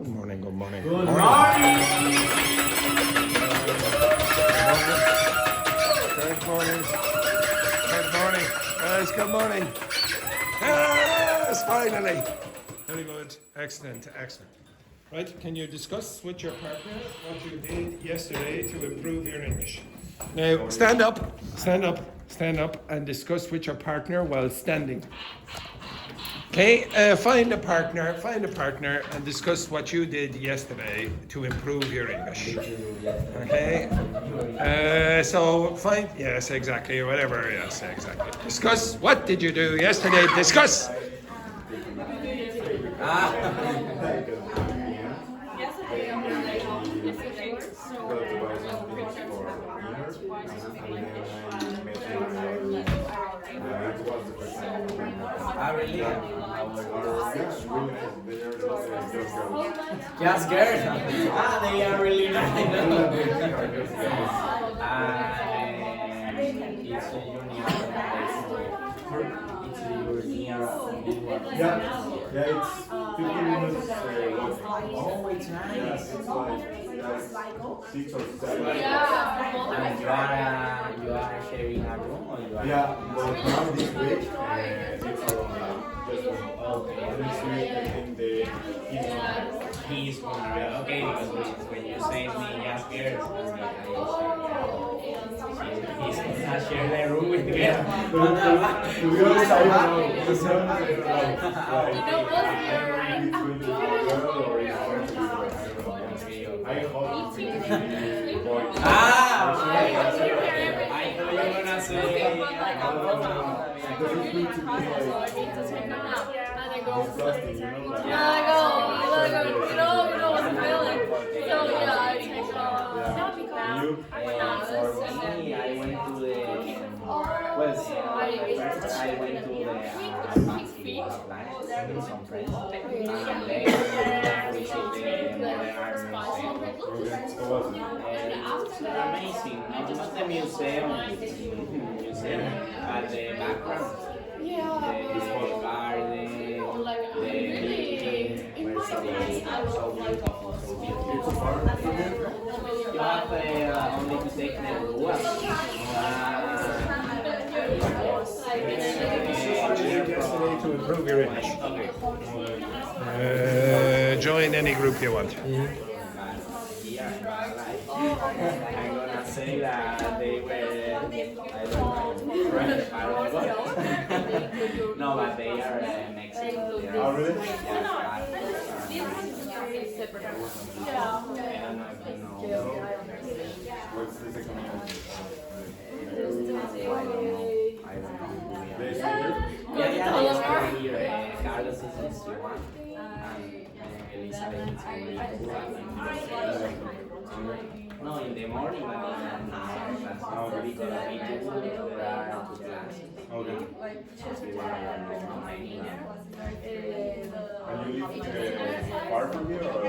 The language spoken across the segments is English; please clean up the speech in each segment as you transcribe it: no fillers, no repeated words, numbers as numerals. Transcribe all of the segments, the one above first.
Good morning, good morning. Good morning. Good morning. Good morning. Yes, good morning. Yes, finally. Very good. Excellent, excellent. Right, can you discuss with your partner what you did yesterday to improve your English? Now, stand up, and discuss with your partner while standing. Okay, find a partner, and discuss what you did yesterday to improve your English. Okay, so find, yes, exactly, whatever, yes, exactly. Discuss, what did you do yesterday? Discuss! Really? Just girls? They are really nice. It's a junior. Yeah, it's 15 minutes walking. Oh, it's nice. Yeah, it's like 6 or 7. And you are sharing a room or you are? Yeah, but now this week, it's alone now. Just one. Okay. Next week, I think He's gonna, okay, because when you say me, just girls, he's gonna share the room with girls. to be honest, I don't know. To be honest, I don't know. Like, I don't know if it's going to be a girl or it's going to be boy. I don't know. I hope it's going to be boy. Okay. I thought you were gonna say, Does it need to be like disgusting, you know? Like, You know what I'm feeling. So yeah, I think You? for me, I went to the, well, first I went to the basketball lunch with some friends, and then visit the modern art museum. It's amazing, not the museum, but the background, the garden, you have only to take the bus. What you did yesterday to improve your English? Join any group you want. I'm gonna say that they were, I don't know, no, but they are Mexican. Oh, really? I don't know if you know. What's the second one? I don't know. They say here? Yeah, they stay here. Carlos is in C1 and Elizabeth is in No, in the morning, but in because we do there are 2 classes. Okay. And you live far from here or?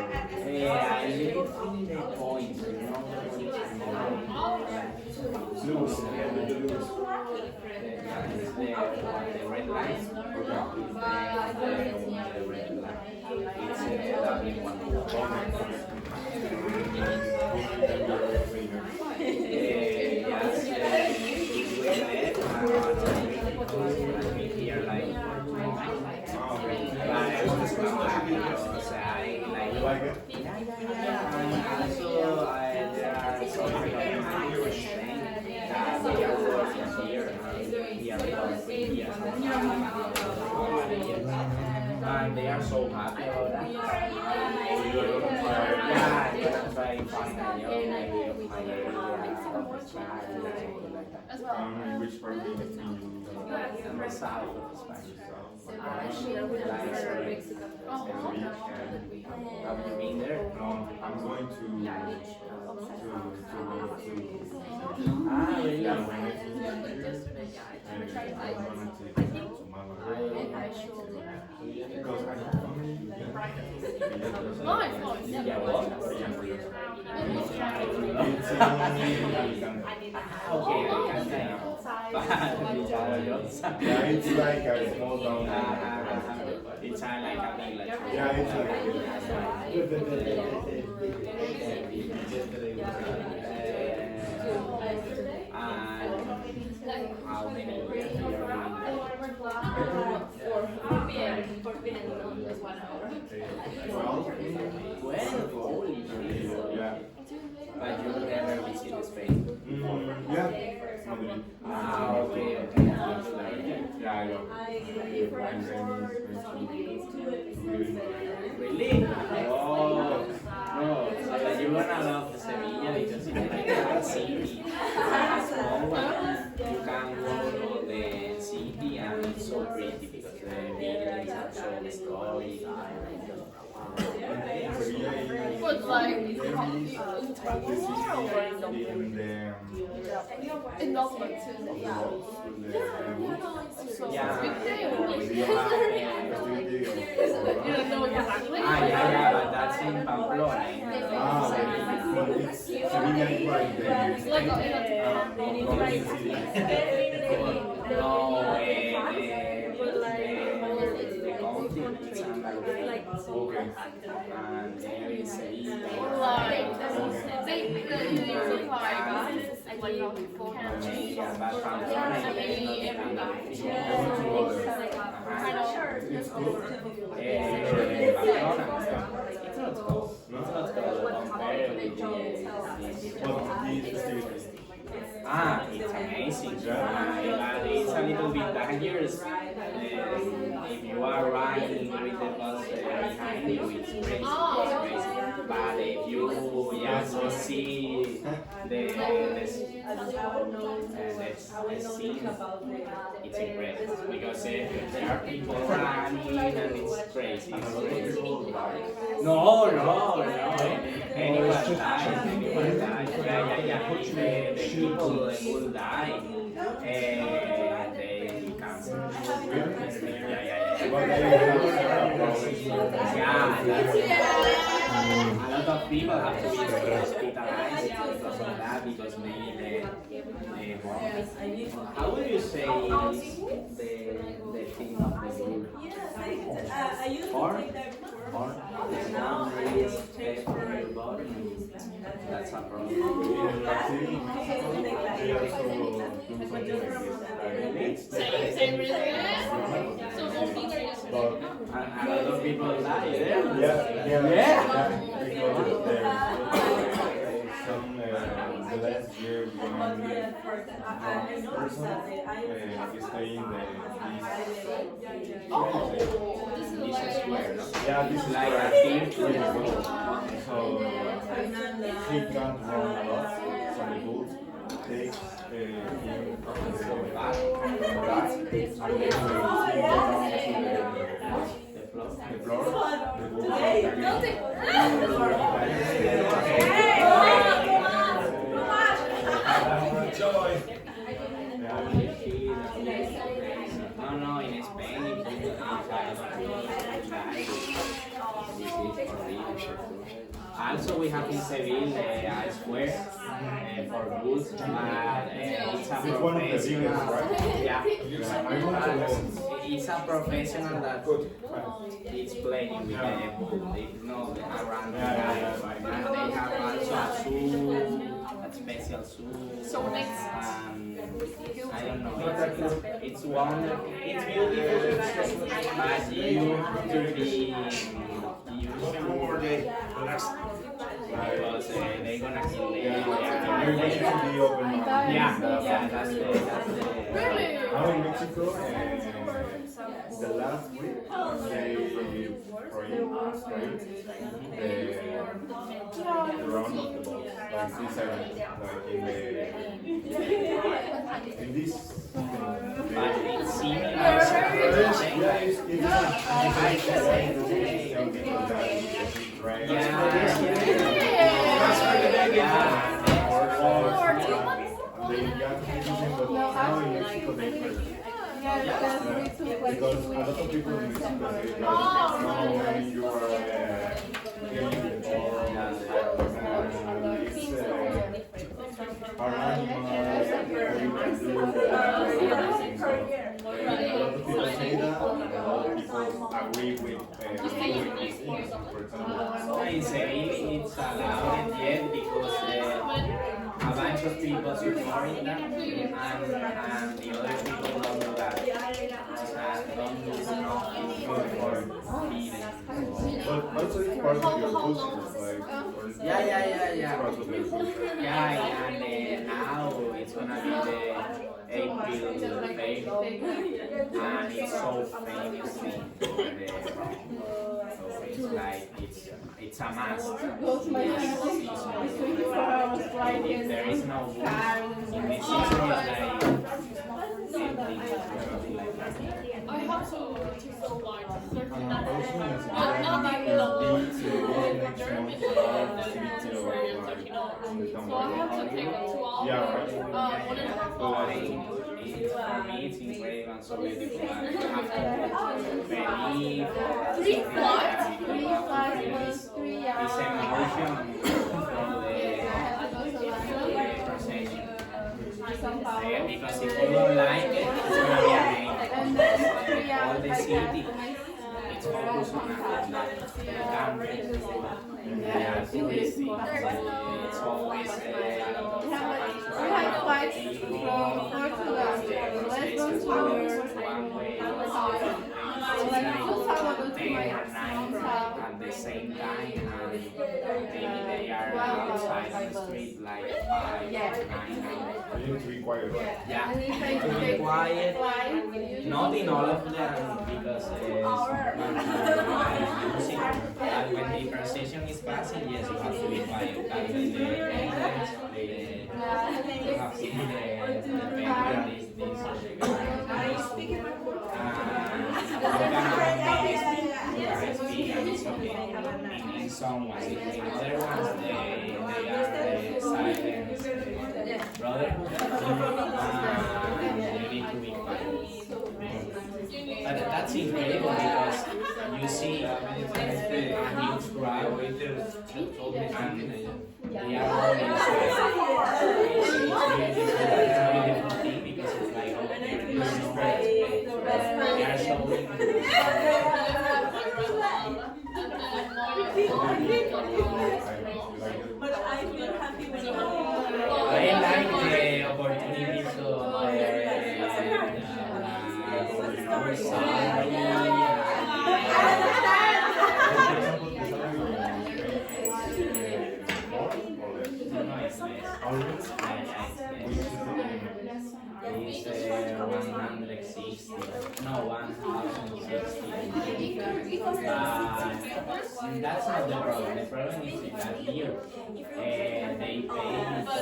Yeah, I live in the point, you know, Lewis. Yeah, the Lewis. the red line. The red line. It's here like You like it? And they are so happy about that. Yeah, I'm gonna try and find a job maybe of my area or something like that. In which part of the country you On the south of Spain. Have you been there? No, I'm going to Ah, really? yeah, my next year. And I'm gonna take it to Malaga. Because I have family in Yeah, what? Okay, yeah, it's like a small town. it's like a village. Yeah, it's like a village. How many years you are holy shit. Yeah. But you never visit Spain. Yeah. Madrid. Okay. Yeah, I know. Really? Oh, no. So you're gonna love Sevilla because it's like a city. Small one. You can go to the city and it's so pretty because the buildings are so historic. But like, In Dogme. So Yeah. big deal. You don't know exactly. Yeah, but that's in Pamplona. It's like No, the country is Andalusia. And there is Sevilla. they use like Yeah, but Pamplona is it's amazing. But it's a little bit dangerous. If you are riding with the bus behind you, it's crazy. But if you just see the scene, it's impressive because there are people running and it's crazy. No. Anyone dies. Yeah. The people will die. They cancer. A lot of people have to be hospitalized because of that, because maybe how would you say the thing of the group? Or that's a problem. same reason. So most people A lot of people die there. The last year, one person staying in this is This is square, no? yeah, this is Like a team. so he can't run a lot from the boat. Takes him back, and then he goes down to the floor, the boat. Joy. No, in Spain, also, we have in Seville a square for goods, but it's a It's one of the biggest, professional. right? Yeah. I want to It's a professional that is playing with the book. They know around the guys, and they have also a zoo, a special zoo. So next. I don't know. It's wonderful. It's beautiful, but you have to be used One more day. Relax. because they're gonna kill them. They should be open now. Yeah, that's the. Now in Mexico, the last week, they the round of the boat, like this event, like in this. But it's similar. Yeah, it's right. They got citizen, but now in Mexico they first. Because a lot of people in Mexico say that now when you are getting the ball, it's our animals, you can do everything. So, a lot of people say that, and a lot of people agree with doing these things. For example, in Seville it's allowed yet because a bunch of people supporting that and the other people don't do that. Don't do nothing good for feeding. But also it's part of your culture, like, or it's Yeah. part of their culture. Yeah, and now it's gonna be the April Fair, and it's so famous thing over there. So it's like it's a must. And if there is no wood in this season, it's like something like that. I have to go like 30 Not Not even So I have to take 2 hours. Yeah, right. 1.5 But hours. For me, it's incredible and so beautiful. And you have to believe 3 flights. this emotion from the procession. Because if you don't like it, it's gonna be amazing. All the city, it's focused on that. They are touristic, so it's always a lot of at the same time, and maybe they are outside on the street like 5 or 9 hours. You need to be quiet, right? Yeah, to be quiet. Not in all of them because music. But when the procession is passing, yes, you have to be quiet. But when the entrance, you have seen the painting, this and it's okay. In some ones, in other ones, they are silent brother. You need to be quiet. But that's incredible because you see a huge crowd and they are all inside. It's a beautiful thing because it's like, oh, they are showing. But I feel happy when you I like the opportunity to It's 160, no 1060. That's not the problem. The problem is that here they pay for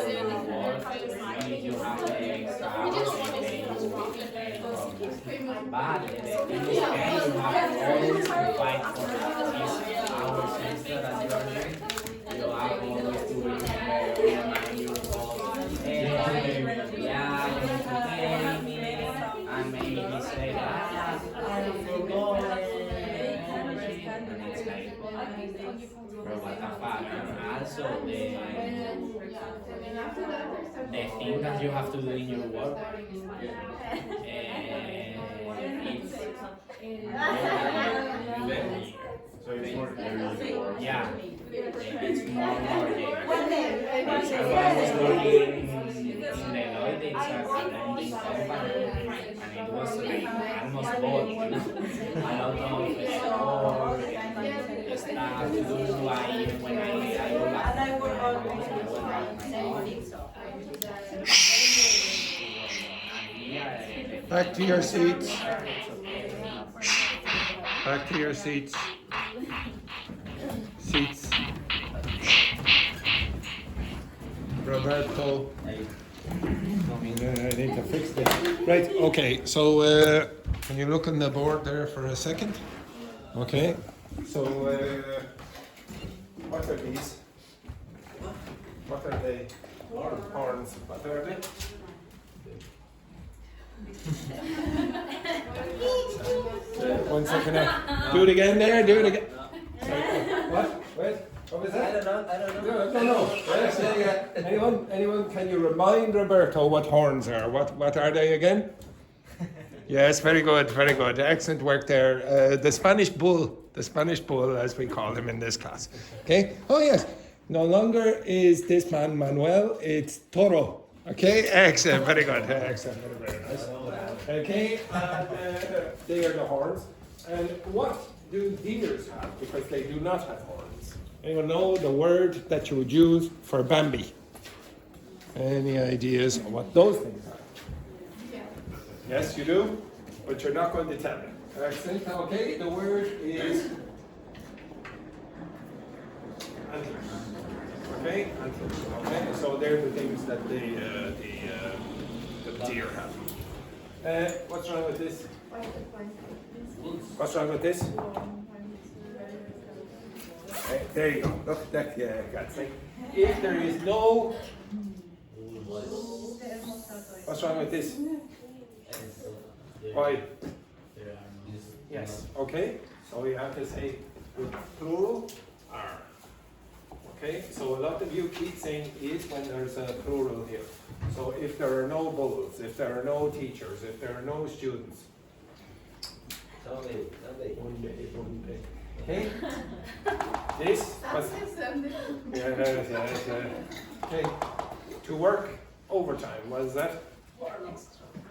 your work. Even if you have the extra hours, they pay you with but the thing is that you have always to fight for these hours extra that you are doing. You have always to remind your boss, hey, yeah, you need to pay me, and maybe he say, I forgot, and it's like, bro, what the fuck? And also the thing that you have to do in your work, So it's more every work. yeah, it's more yeah. For example, I was working in Deloitte, it's a lending company, and it was like almost both, a lot of stuff to do. When I go back to my house, Back to your seats. Back to your seats. Seats. Roberto. I need to fix this. Right, okay, so can you look on the board there for a second? Okay. So, what are these? What are they? Horns. What are they? One second now. Do it again there, do it again. Sorry. What? Wait, what was that? I don't know. No. Anyone, can you remind Roberto what horns are? What are they again? Yes, very good, very good. Excellent work there. The Spanish bull, as we call him in this class. Okay? Oh, yes. No longer is this man Manuel, it's Toro. Okay? Excellent, very good. Excellent, very nice. Okay, they are the horns. And what do deers have? Because they do not have horns. Anyone know the word that you would use for Bambi? Any ideas on what those things are? Yes, you do, but you're not going to tell me. Excellent. Okay, the word is antlers. Okay, antlers. Okay, so they're the things that the deer have. What's wrong with this? What's wrong with this? There you go. Look, that, yeah, God's sake. If there is no... What's wrong with this? Why? Yes, okay. So we have to say with plural are. Okay, so a lot of you keep saying is when there's a plural here. So if there are no bulls, if there are no teachers, if there are no students. One day. Okay? This was, okay. To work overtime, what is that?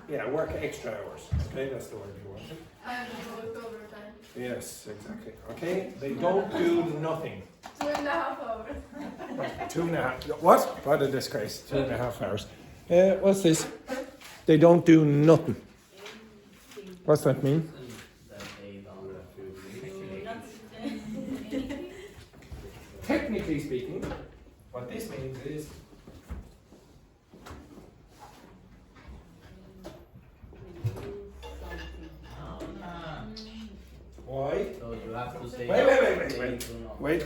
Yeah, work extra hours. Okay, that's the word you wanted. Work overtime. Yes, exactly. Okay, they don't do nothing. 2.5 hours. 2.5. What? What a disgrace. 2.5 hours. What's this? They don't do nothing. What's that mean? Technically speaking, what this means is why? So you have to say. Wait.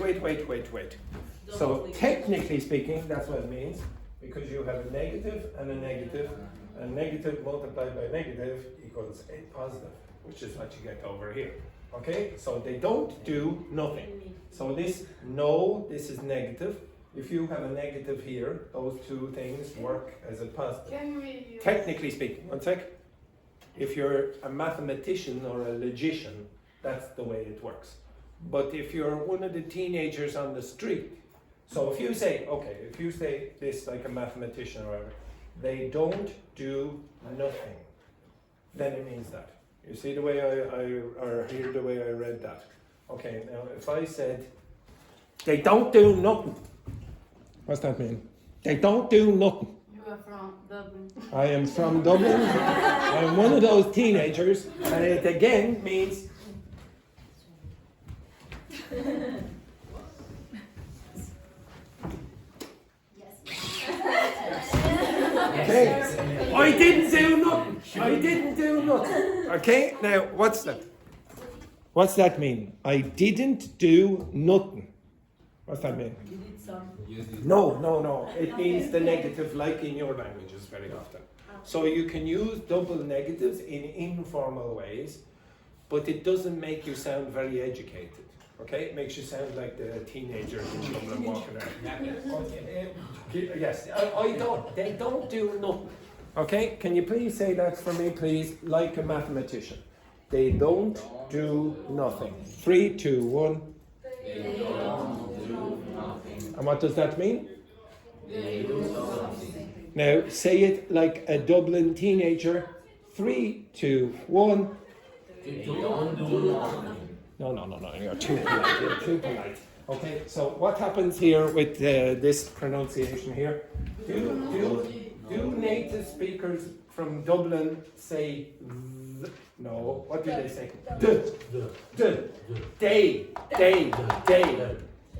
So technically speaking, that's what it means, because you have a negative and a negative, and negative multiplied by negative equals a positive, which is what you get over here. Okay, so they don't do nothing. So this is negative. If you have a negative here, those two things work as a positive. Technically speaking, one sec. If you're a mathematician or a logician, that's the way it works. But if you're one of the teenagers on the street, so if you say this like a mathematician or whatever, they don't do nothing, then it means that. You see the way or hear the way I read that? Okay, now if I said, they don't do nothing, what's that mean? They don't do nothing. You are from Dublin. I am from Dublin. I'm one of those teenagers, and it again means okay. I didn't do nothing. Okay, now what's that? What's that mean? I didn't do nothing. What's that mean? You did something. No. It means the negative, like in your languages very often. So you can use double negatives in informal ways, but it doesn't make you sound very educated. Okay, it makes you sound like the teenagers in Dublin walking around. Yes, they don't do nothing. Okay, can you please say that for me, please, like a mathematician? They don't do nothing. 3, 2, 1. They don't do nothing. And what does that mean? They do something. Now, say it like a Dublin teenager. 3, 2, 1. They don't do nothing. No, you're too polite. Okay, so what happens here with this pronunciation here? Do native speakers from Dublin say th? No, what do they say?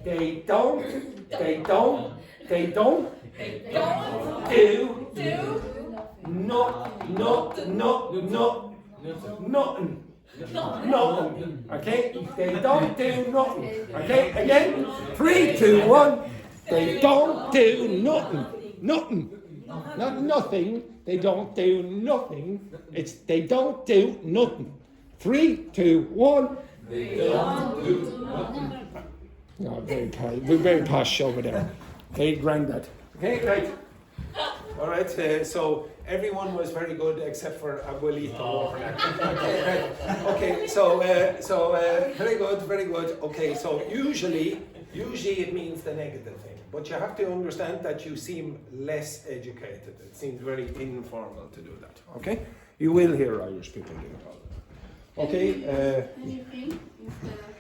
They don't nothing. Nothing. Okay? They don't do nothing. Okay? Again? 3, 2, 1. They don't do nothing. Nothing. Not nothing. They don't do nothing. It's they don't do nothing. 3, 2, 1. They don't do nothing. No, very posh. We're very posh over there. Hey, granddad. Okay, right. All right, so everyone was very good except for Abuelito. Okay, so very good, very good. Okay, so usually it means the negative thing, but you have to understand that you seem less educated. It seems very informal to do that. Okay, you will hear Irish people do it all the time. Okay.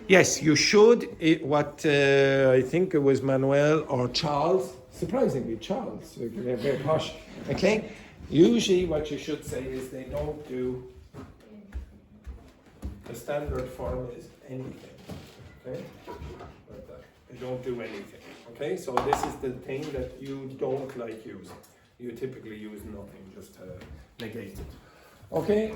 Yes, you should. I think it was Manuel or Charles. Surprisingly, Charles. They're very posh. Okay. Usually, what you should say is they don't do. The standard form is anything. Okay. Like that. They don't do anything. Okay. So this is the thing that you don't like using. You typically use nothing, just to negate it. Okay.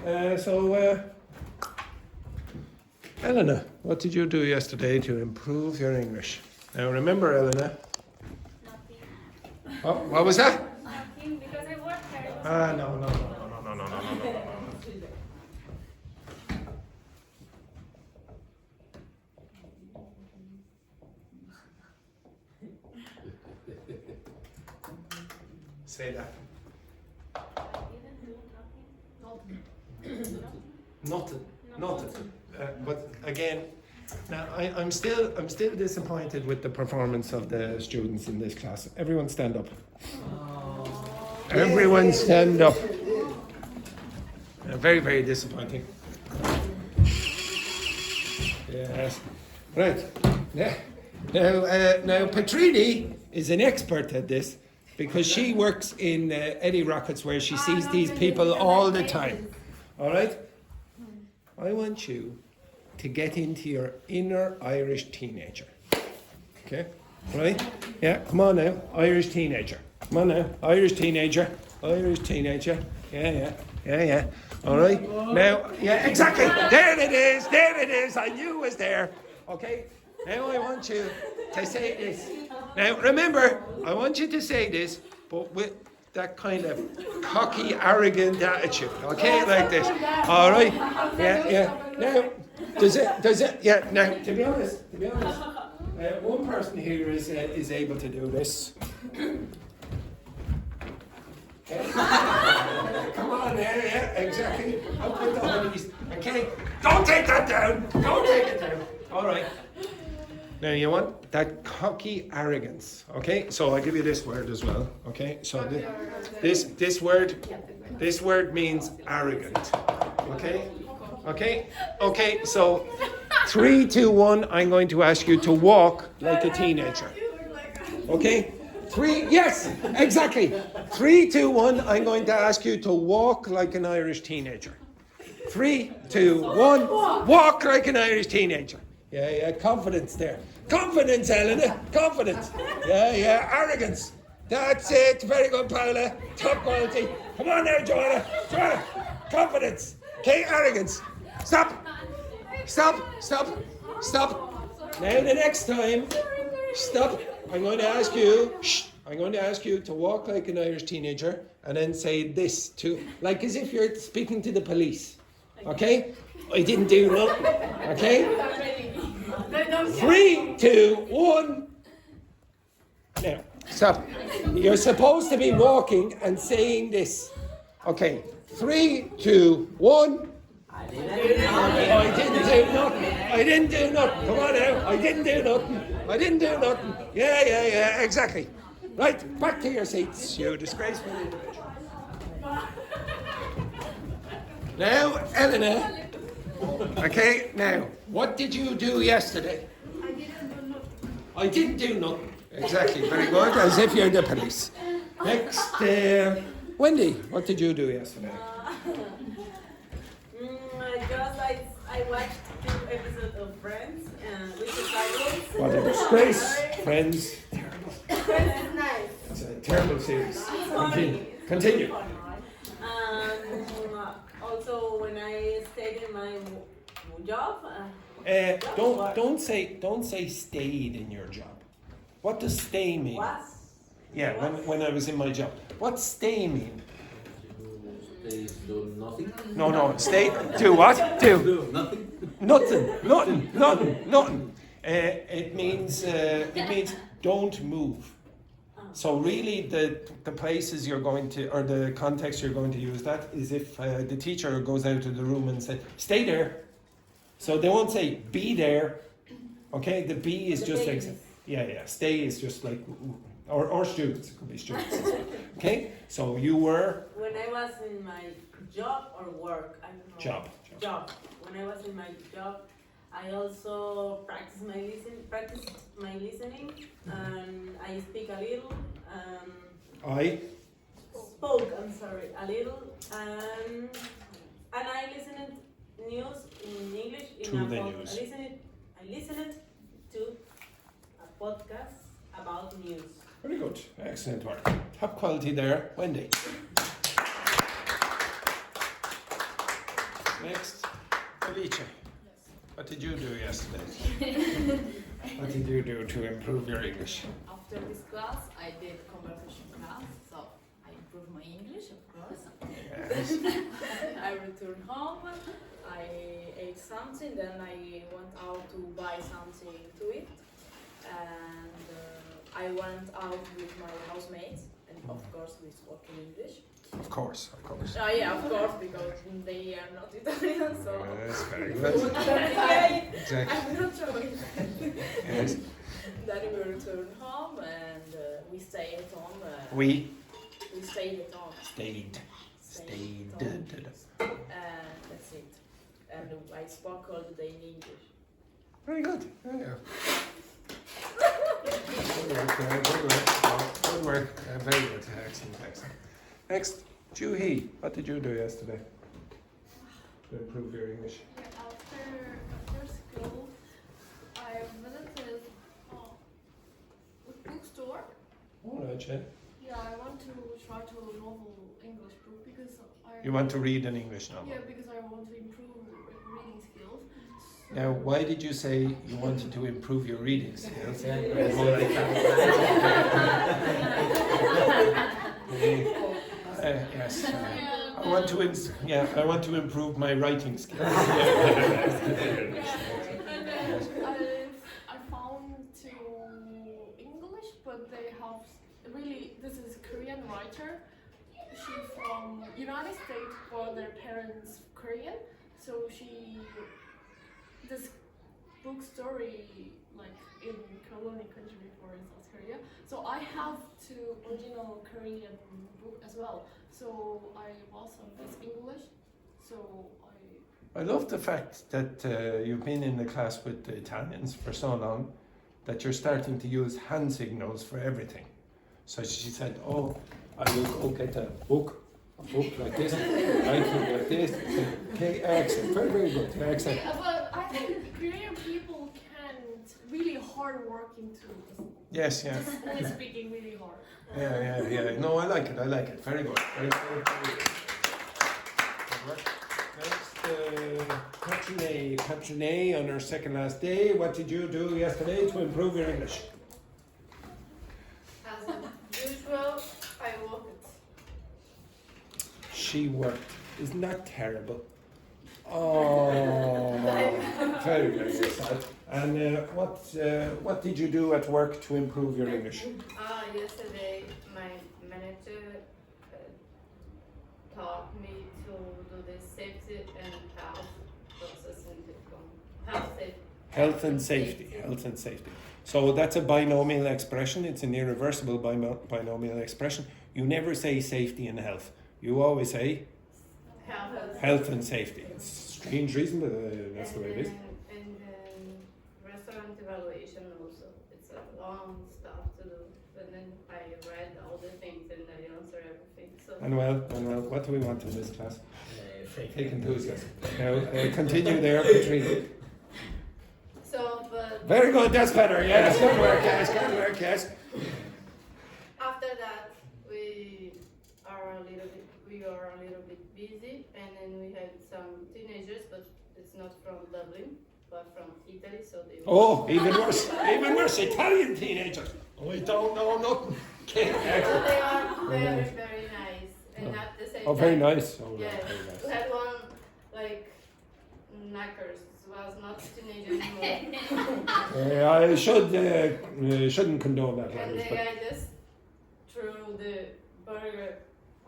Elena, what did you do yesterday to improve your English? Now remember, Elena. Nothing. Oh, what was that? Nothing, because I work there. No. Say that. Nothing. But again, now I'm still disappointed with the performance of the students in this class. Everyone stand up. Everyone stand up. Very, very disappointing. Yes. Right. Now Petrini is an expert at this because she works in Eddie Rockets where she sees these people all the time. All right? I want you to get into your inner Irish teenager. Okay? Right? Yeah, come on now. Irish teenager. Come on now. Irish teenager. Yeah. All right? Now, yeah, exactly. There it is. I knew it was there. Okay? Now I want you to say this. Now, remember, I want you to say this, but with that kind of cocky, arrogant attitude. Okay? Like this. All right? Yeah. Now, does it? Yeah. Now, to be honest, one person here is able to do this. Okay. Come on, yeah, exactly. Up with the honeys. Okay. Don't take that down. Don't take it down. All right. Now you want that cocky arrogance. Okay. So I give you this word as well. Okay. So this word means arrogant. Okay. So 3, 2, 1. I'm going to ask you to walk like a teenager. Okay. 3. Yes, exactly. 3, 2, 1. I'm going to ask you to walk like an Irish teenager. 3, 2, 1. Walk like an Irish teenager. Yeah. Confidence there. Confidence, Elena. Confidence. Yeah. Arrogance. That's it. Very good, Paula. Top quality. Come on now, Joanna. Confidence. Okay, arrogance. Stop. Now the next time, stop. I'm going to ask you to walk like an Irish teenager and then say this too, like as if you're speaking to the police. Okay? I didn't do nothing. Okay? 3, 2, 1. Now, stop. You're supposed to be walking and saying this. Okay. 3, 2, 1. I didn't do nothing. Come on now. I didn't do nothing. Yeah. Exactly. Right. Back to your seats, you disgraceful individual. Now, Elena. Okay. Now, what did you do yesterday? I didn't do nothing. Exactly. Very good. As if you're the police. Next, Wendy. What did you do yesterday? I watched 2 episodes of Friends with the titles. What a disgrace. Friends. Terrible. Friends is nice. It's a terrible series. It's funny. Continue. Also, when I stayed in my job. Don't say stayed in your job. What does stay mean? Was. Yeah, when I was in my job. What stay mean? They do nothing. No. Stay. Do what? Do Nothing. nothing. It means don't move. So really the places you're going to, or the context you're going to use that is if the teacher goes out of the room and says, stay there. So they won't say, be there. Okay, the be is just like, stay is just like, or students, it could be students as well. Okay, so you were? When I was in my job or work, I don't know. Job. When I was in my job, I also practiced my listening, and I speak a little. I spoke. A little, and I listened news in English. To the news. I listened to a podcast about news. Very good, excellent work. Top quality there, Wendy. Next, Felice. What did you do yesterday? What did you do to improve your English? After this class, I did conversation class, so I improved my English, of course. Yes. I returned home, I ate something, then I went out to buy something to eat, and I went out with my housemates, and of course we spoke in English. Of course. Yeah, of course, because they are not Italian, so... Yes, very good. Exactly. I'm not showing. Yes. Then we returned home and we stayed at home. We stayed at home. stayed. And that's it. And I spoke all the day in English. Very good. Yeah. Good work. Very good. Excellent. Next, Juhi, what did you do yesterday to improve your English? Yeah, after school, I visited a bookstore. All right, yeah. Yeah, I want to try to novel English book because You want to read an English novel? Yeah, because I want to improve reading skills. Now, why did you say you wanted to improve your reading skills? Yes. I want to improve my writing skills. And I found two English, but they have this is Korean writer. She's from United States, but their parents Korean. So this book story like in colonial country before in South Korea. So I have two original Korean book as well. So I also this English. So I love the fact that you've been in the class with the Italians for so long that you're starting to use hand signals for everything. So she said, "Oh, I will go get a book like this, writing like this." Okay, excellent, very good, excellent. yeah, but I think Korean people can't really hard working too. Yes, yeah. Just only speaking really hard. Yeah. No, I like it. Very good. Very good. Next, Patrine on our second last day. What did you do yesterday to improve your English? As usual, I worked. She worked. Isn't that terrible? Oh, very sad. And what did you do at work to improve your English? Yesterday, my manager taught me to do the safety and health process in the Health and safety. So that's a binomial expression. It's an irreversible binomial expression. You never say safety and health. You always say health and safety. It's a strange reason, but that's the way it is. And restaurant evaluation also. It's a long stuff to do. And then I read all the things and I answer everything. So. Manuel, what do we want in this class? Fake enthusiasm. Now, continue there, Katrina. But very good, that's better. Yes, good work, yes. After that, we are a little bit busy, and then we had some teenagers, but it's not from Dublin, but from Italy, so they. Oh, even worse, Italian teenagers. We don't know nothing. So they are very, very nice, and at the same time. Very nice. Yeah, we had one like knackers. Was not teenager anymore. I shouldn't condone that. And the guy just threw the burger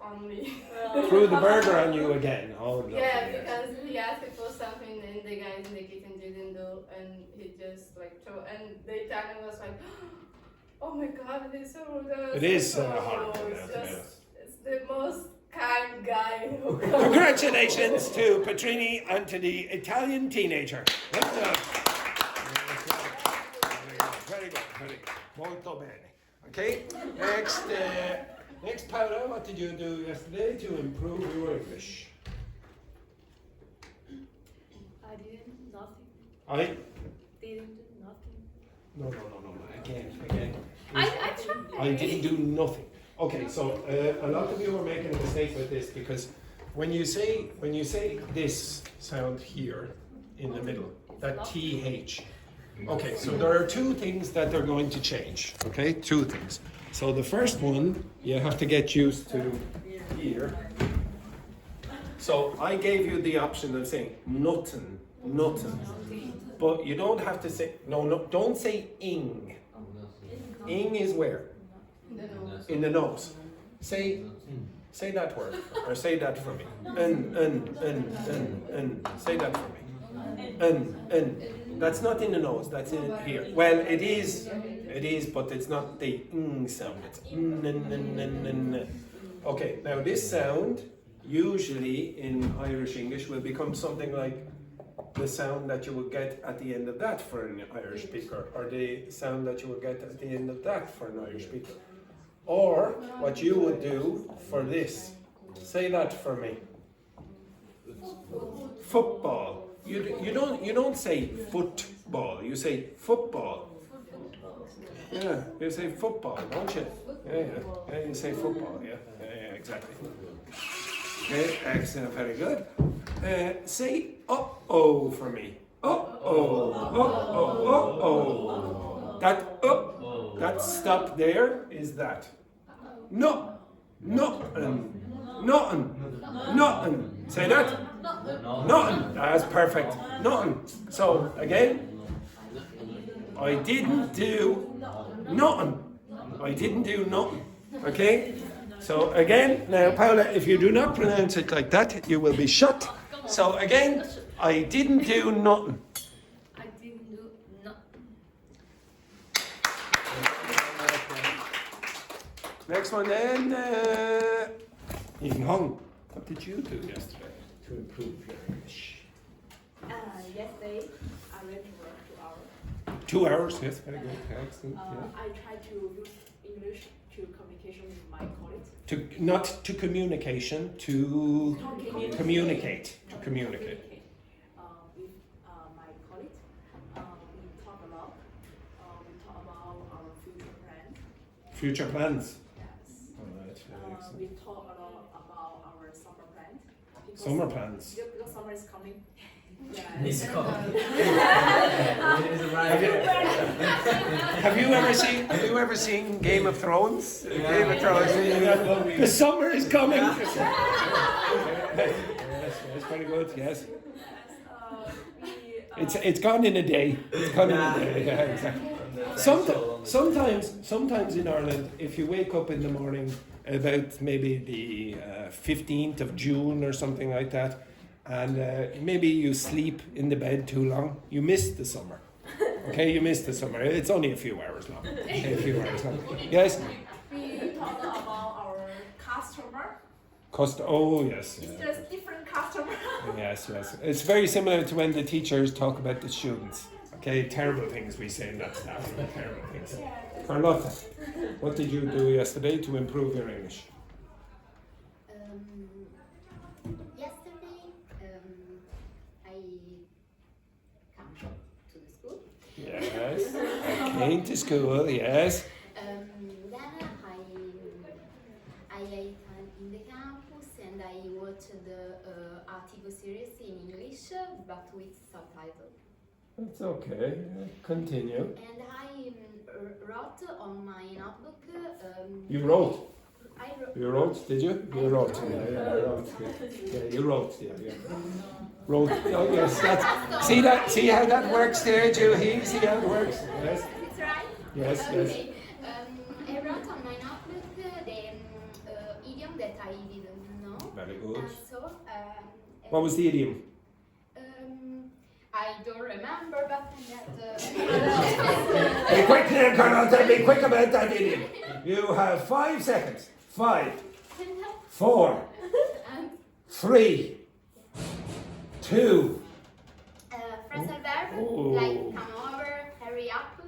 on me. Threw the burger on you again. Oh, lovely, Yeah, yes. because he asked for something and the guys in the kitchen didn't do, and he just like threw, and the Italian was like, oh my god, it is so good. It is so horrible, it's yeah, to be just, honest. it's the most kind guy who Congratulations to Petrini and to the Italian teenager. Well done. Very good, very good. Molto bene. Okay, next Paula, what did you do yesterday to improve your English? I didn't nothing. I? Didn't do nothing. No, again. I tried. I didn't do nothing. Okay, so a lot of you are making a mistake with this because when you say this sound here in the middle, that TH. Okay, so there are two things that they're going to change. Okay, two things. So the first one you have to get used to here. So I gave you the option of saying nothing, but you don't have to say don't say ing. Ing is where? In the nose. Say that word, or say that for me. Say that for me. That's not in the nose, that's in here. Well, it is, but it's not the ing sound, it's Okay, now this sound, usually in Irish English, will become something like the sound that you will get at the end of that for an Irish speaker, or the sound that you will get at the end of that for an Irish speaker. Or what you would do for this, say that for me. Football. You don't say football. You say football. Yeah, you say football, don't you? Yeah, you say football. Yeah, exactly. Okay, excellent, very good. Say uh-oh for me. Uh-oh. That stop there is that. No, nothing. Say that. Nothing. That's perfect. Nothing. So again, I didn't do nothing. Okay? So again, now Paula, if you do not pronounce it like that, you will be shut. So again, I didn't do nothing. I didn't do nothing. Next one then, Ying Hong. What did you do yesterday to improve your English? Yesterday, I went to work 2 hours. 2 hours, yes, very good, excellent. Yeah. I tried to use English to communication with my colleagues. Not to communication, to communicate. To communicate. With my colleagues. We talk a lot. We talk about our future plans. Future plans. Yes. All right, very excellent. We talk a lot about our summer plans. Summer plans. Because summer is coming. It's coming. Have you ever seen Game of Thrones? Game of Thrones. The summer is coming. Yes, very good. Yes. It's gone in a day. It's gone in a day. Yeah, exactly. Sometimes in Ireland, if you wake up in the morning about maybe the 15th of June or something like that, and maybe you sleep in the bed too long, you miss the summer. Okay, you miss the summer. It's only a few hours long. Okay, a few hours long. Yes? We talk about our customer. Oh, yes. It's just different customer. Yes. It's very similar to when the teachers talk about the students. Okay, terrible things we say in that staff room. Terrible things. Carlotta, what did you do yesterday to improve your English? Yesterday, I came to the school. Yes, I came to school, yes. Then I ate in the campus and I watched the article series in English, but with subtitles. That's okay, continue. And I wrote on my notebook. You wrote? I wrote. You wrote, did you? You wrote, yeah, wrote. Yeah, you wrote, yeah. Wrote, oh yes, see how that works there, Juhi? See how it works? Yes. It's right? Yes. Okay. I wrote on my notebook Very good. So, What was the idiom? I don't remember, but Be quick now, Carlotta, be quick about that idiom. You have 5 seconds. 5, 4, 3, 2. Phrasal verb, Ooh. like come over, hurry up,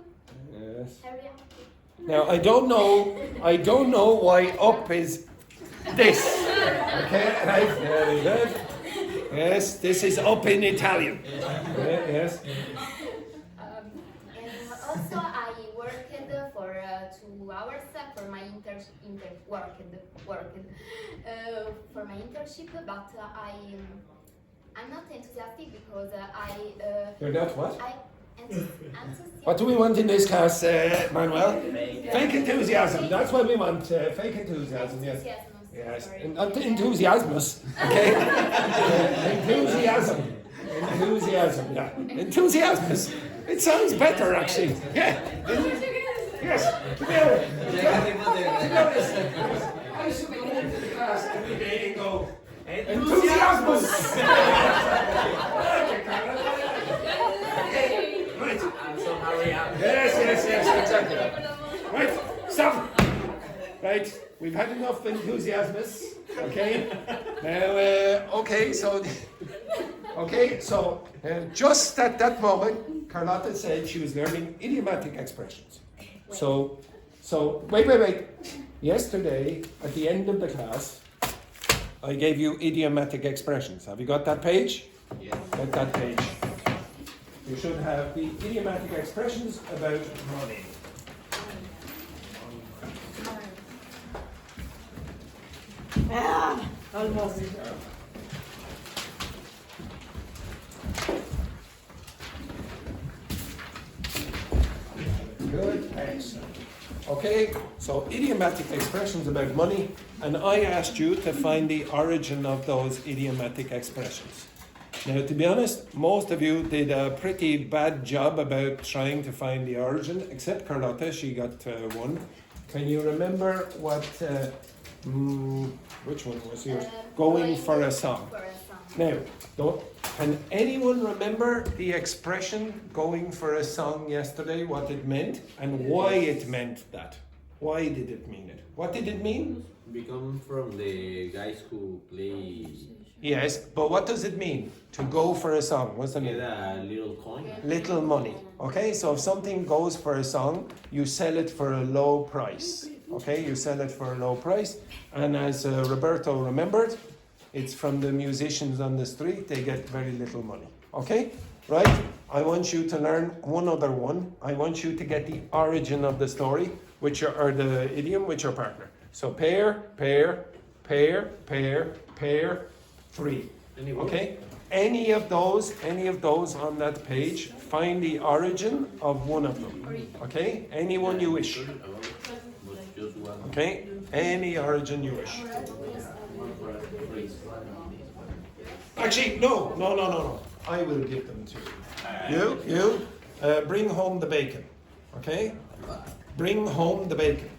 Yes. hurry up. Now I don't know why up is this. Okay, right, very good. Yes, this is up in Italian. Okay, yes. And also I worked for 2 hours for my for my internship, but I'm not enthusiastic because You're not what? enthusiastic. What do we want in this class, Manuel? Fake enthusiasm. That's what we want. Fake enthusiasm. Yes. Yes. Sorry. And not enthusiasmus. Okay. Enthusiasm. Enthusiasm. Yeah. Enthusiasmus. It sounds better actually. Yeah. Yes. To be honest. I should go into the class every day and go. Enthusiasmus. Right. So hurry up. Yes, exactly. Right, stop. Right, we've had enough enthusiasmus. Okay. Now, so just at that moment, Carlotta said she was learning idiomatic expressions. So wait. Yesterday, at the end of the class, I gave you idiomatic expressions. Have you got that page? Yes. Get that page. You should have the idiomatic expressions about money. Almost. Good, excellent. Okay, so idiomatic expressions about money, and I asked you to find the origin of those idiomatic expressions. Now, to be honest, most of you did a pretty bad job about trying to find the origin, except Carlotta, she got 1. Can you remember what, which one was yours? Going for a song. Now, can anyone remember the expression going for a song yesterday, what it meant, and why it meant that? Why did it mean it? What did it mean? We come from the guys who play. Yes, but what does it mean to go for a song? What's the Get meaning? a little coin. Little money. Okay, so if something goes for a song, you sell it for a low price. Okay, you sell it for a low price. And as Roberto remembered, it's from the musicians on the street, they get very little money. Okay, right? I want you to learn one other one. I want you to get the origin of the story, or the idiom with your partner. So pair, 3. Okay? Any of those on that page, find the origin of one of them. Okay? Any one you wish. Just one. Okay? Any origin you wish. Actually, no. I will give them to you. You, bring home the bacon. Okay? Bring home the bacon.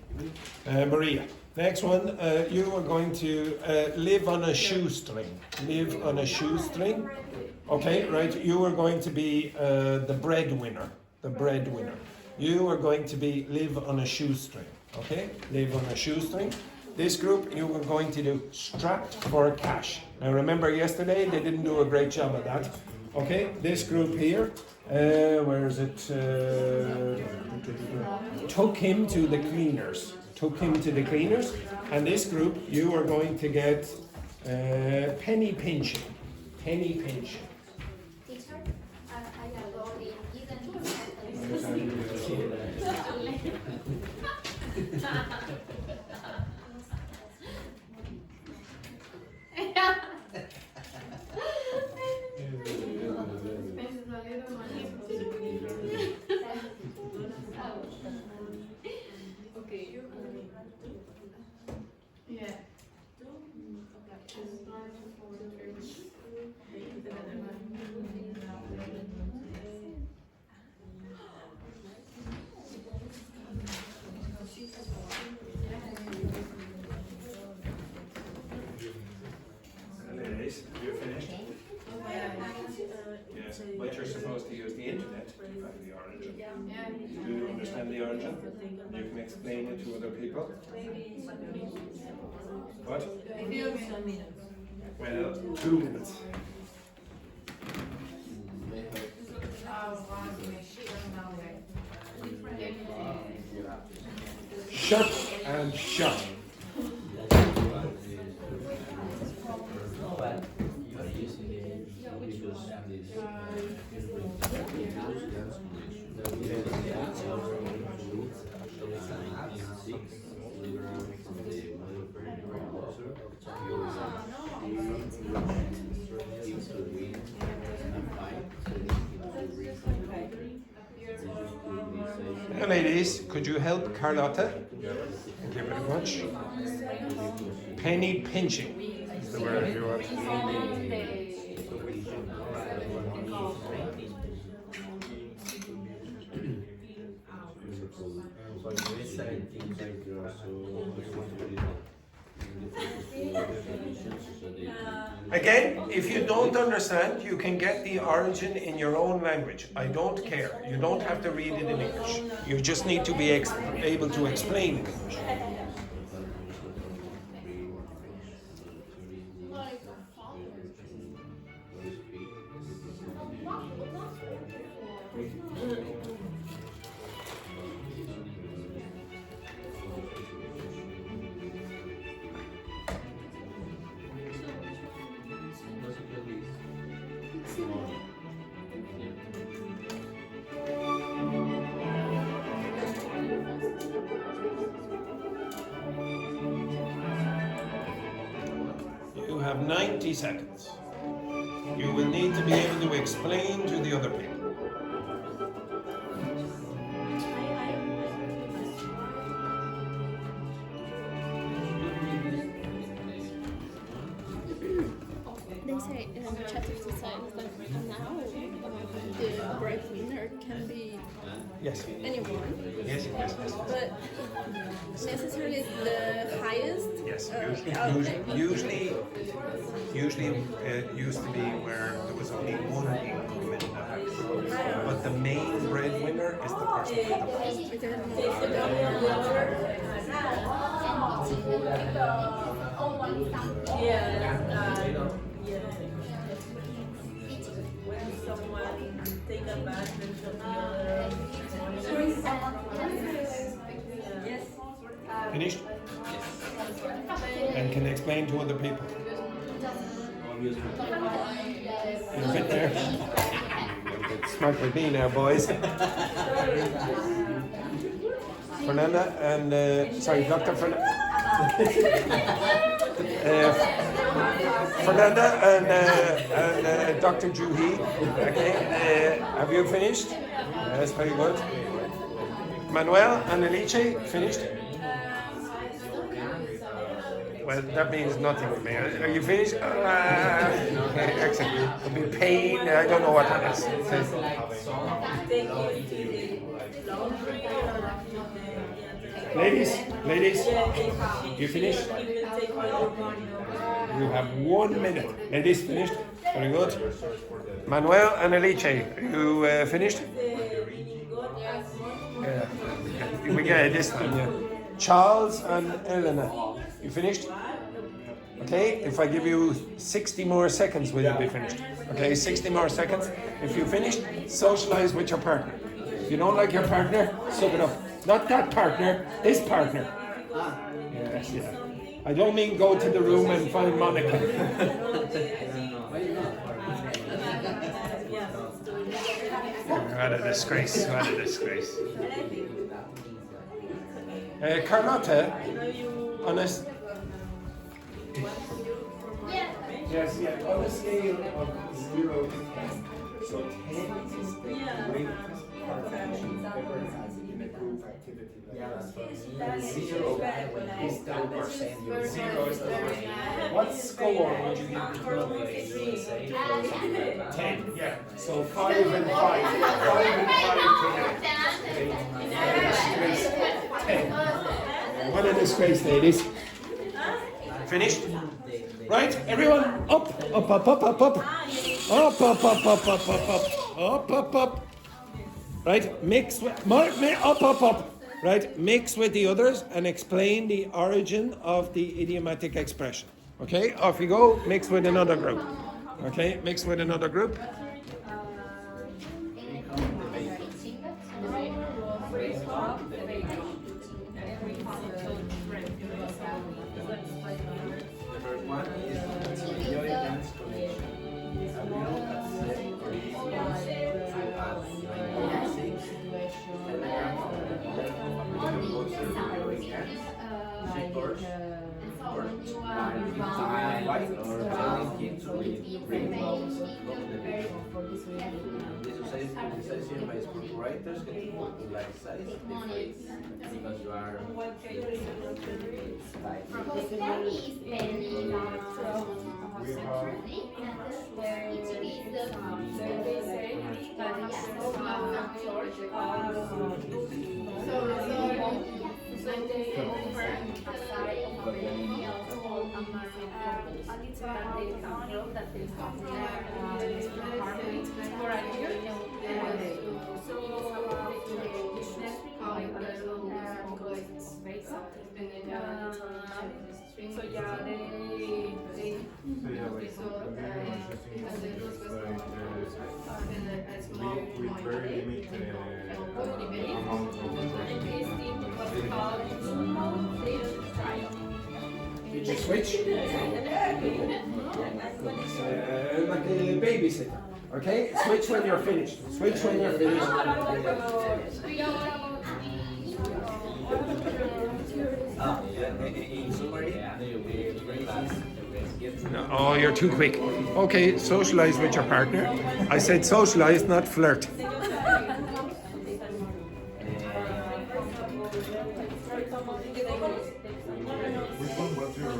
Maria. Next one, you are going to live on a shoestring. Live on a shoestring. Okay, right. You are going to be the breadwinner. The breadwinner. You are going to be live on a shoestring. Okay, live on a shoestring. This group, you are going to do strapped for cash. Now remember yesterday, they didn't do a great job of that. Okay, this group here, where is it? Took him to the cleaners. Took him to the cleaners. And this group, you are going to get penny pinching. Penny pinching. Teacher, I have only given explain it to other people? What? Well, 2 minutes. Shut and shut. Now, ladies, could you help Carlotta? Thank you very much. Penny pinching is the word if you want. Again, if you don't understand, you can get the origin in your own language. I don't care. You don't have to read it in English. You just need to be able to explain in English. You have 90 seconds. You will need to be able to explain to the other people. They say in Czech society that now the breadwinner can be Yes. anyone, Yes, yes, yes. but necessarily the highest. Yes, Okay. usually it used to be where there was only one income in the house. But the main breadwinner is the person with the most. When someone take advantage of the other. Yes. Finished? And can explain to other people. You've been there. Smart with me now, boys. Fernanda and sorry, Dr. Fernanda and Dr. Juhi. Okay, have you finished? Yes, very good. Manuel and Alice, finished? Well, that means nothing to me. Are you finished? Okay, excellent. It'll be pain. I don't know what that is. Ladies, you finished? You have 1 minute. Ladies, finished? Very good. Manuel and Alice, you finished? Yeah. We get it this time, yeah. Charles and Elena, you finished? Okay, if I give you 60 more seconds, will you be finished? Okay, 60 more seconds. If you finish, socialize with your partner. If you don't like your partner, suck it up. Not that partner, this partner. Yes, yeah. I don't mean go to the room and find Monica. What a disgrace, what a disgrace. Carlotta, honest. Yes, yeah, on a scale of 0 to 10. So 10 is the greatest participation ever had in a group activity like this. 0 is the worst. 0 is the worst. What score would you give to 10, yeah. So 5 and 5. 5 and 5 10. What a disgrace, ladies. Finished? Right, everyone, up, up, up, up, up, up. Up, up, up, up, up, up, up. Up, up, up. Right, mix, mark me, up, up, up. right? Mix with the others and explain the origin of the idiomatic expression. Okay, off you go, mix with another group. Okay, mix with another group. The first one is enjoy dance connection. A little accept Visualization by scriptwriters can popularize the phrase because you are So yeah, they with very limited amount Did you switch? Like a babysitter. Okay? Switch when you're finished. Switch when you're finished. in summary, No, oh, you're too quick. Okay, socialize with your partner. I said socialize, not flirt. which one was your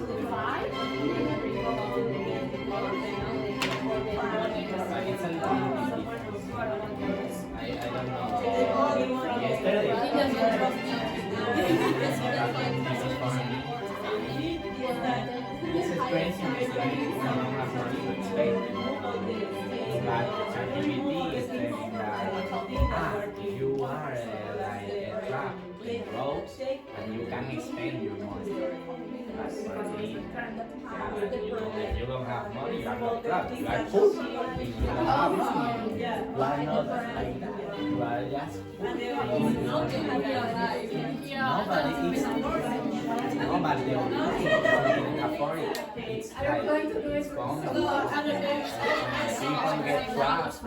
this expression is like you don't have money to explain. But ChatGPT is telling that you are like a trap in roads and you can expand your money. But for me, if you don't have money, you are not trapped. You are poor. If you don't have money, you are not like that. You are just poor. Nobody is nobody the only thing you can afford it. It's like it's gone. People get trapped.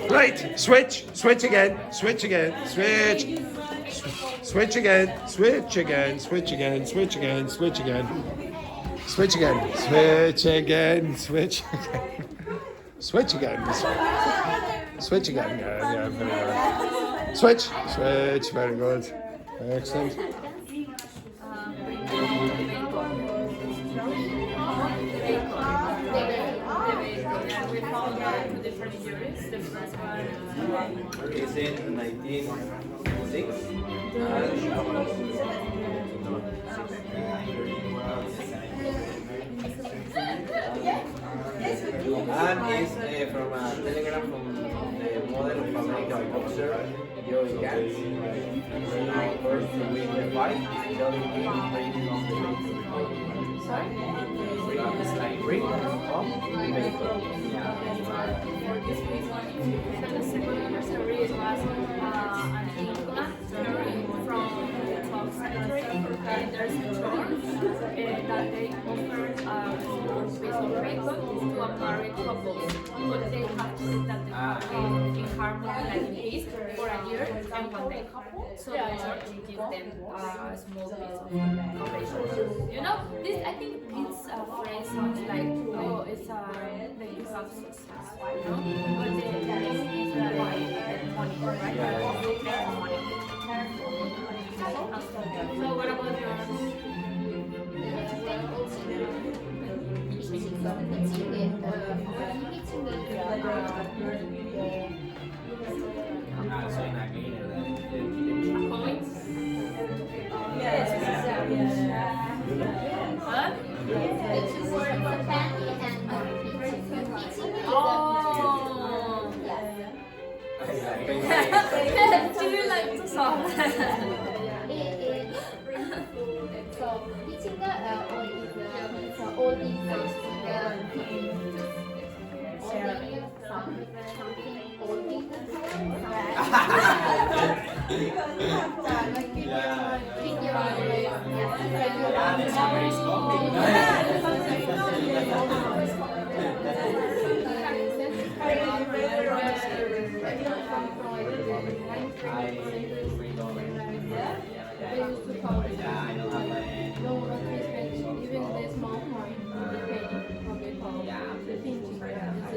Right, switch, switch again, switch again, switch. Switch again, switch again, switch again, switch again, switch again. Switch again, switch again, switch again. Switch again. Switch again. Yeah, very good. Switch, switch, very good. Excellent. Is in 1906. And is from a telegram from the model of American boxer, Joey Gantz. First to win the fight, Joey Gantz break from the it's like break from Mexico. The second anniversary was an England from the 12th century, and there's a church that they offered a small piece of bacon to a married couple, but they have to sit at the in harmony, like in peace, for a year, and when they couple, so the church gives them a small piece of bacon. You know, this I think it's a phrase sounds like, oh, it's a like you have success, you know, but the thing is that money, right? Money. So what about yours? So in a game, Points? Yes. Huh? The two words for family and Oh. I like Do you like So teaching the all these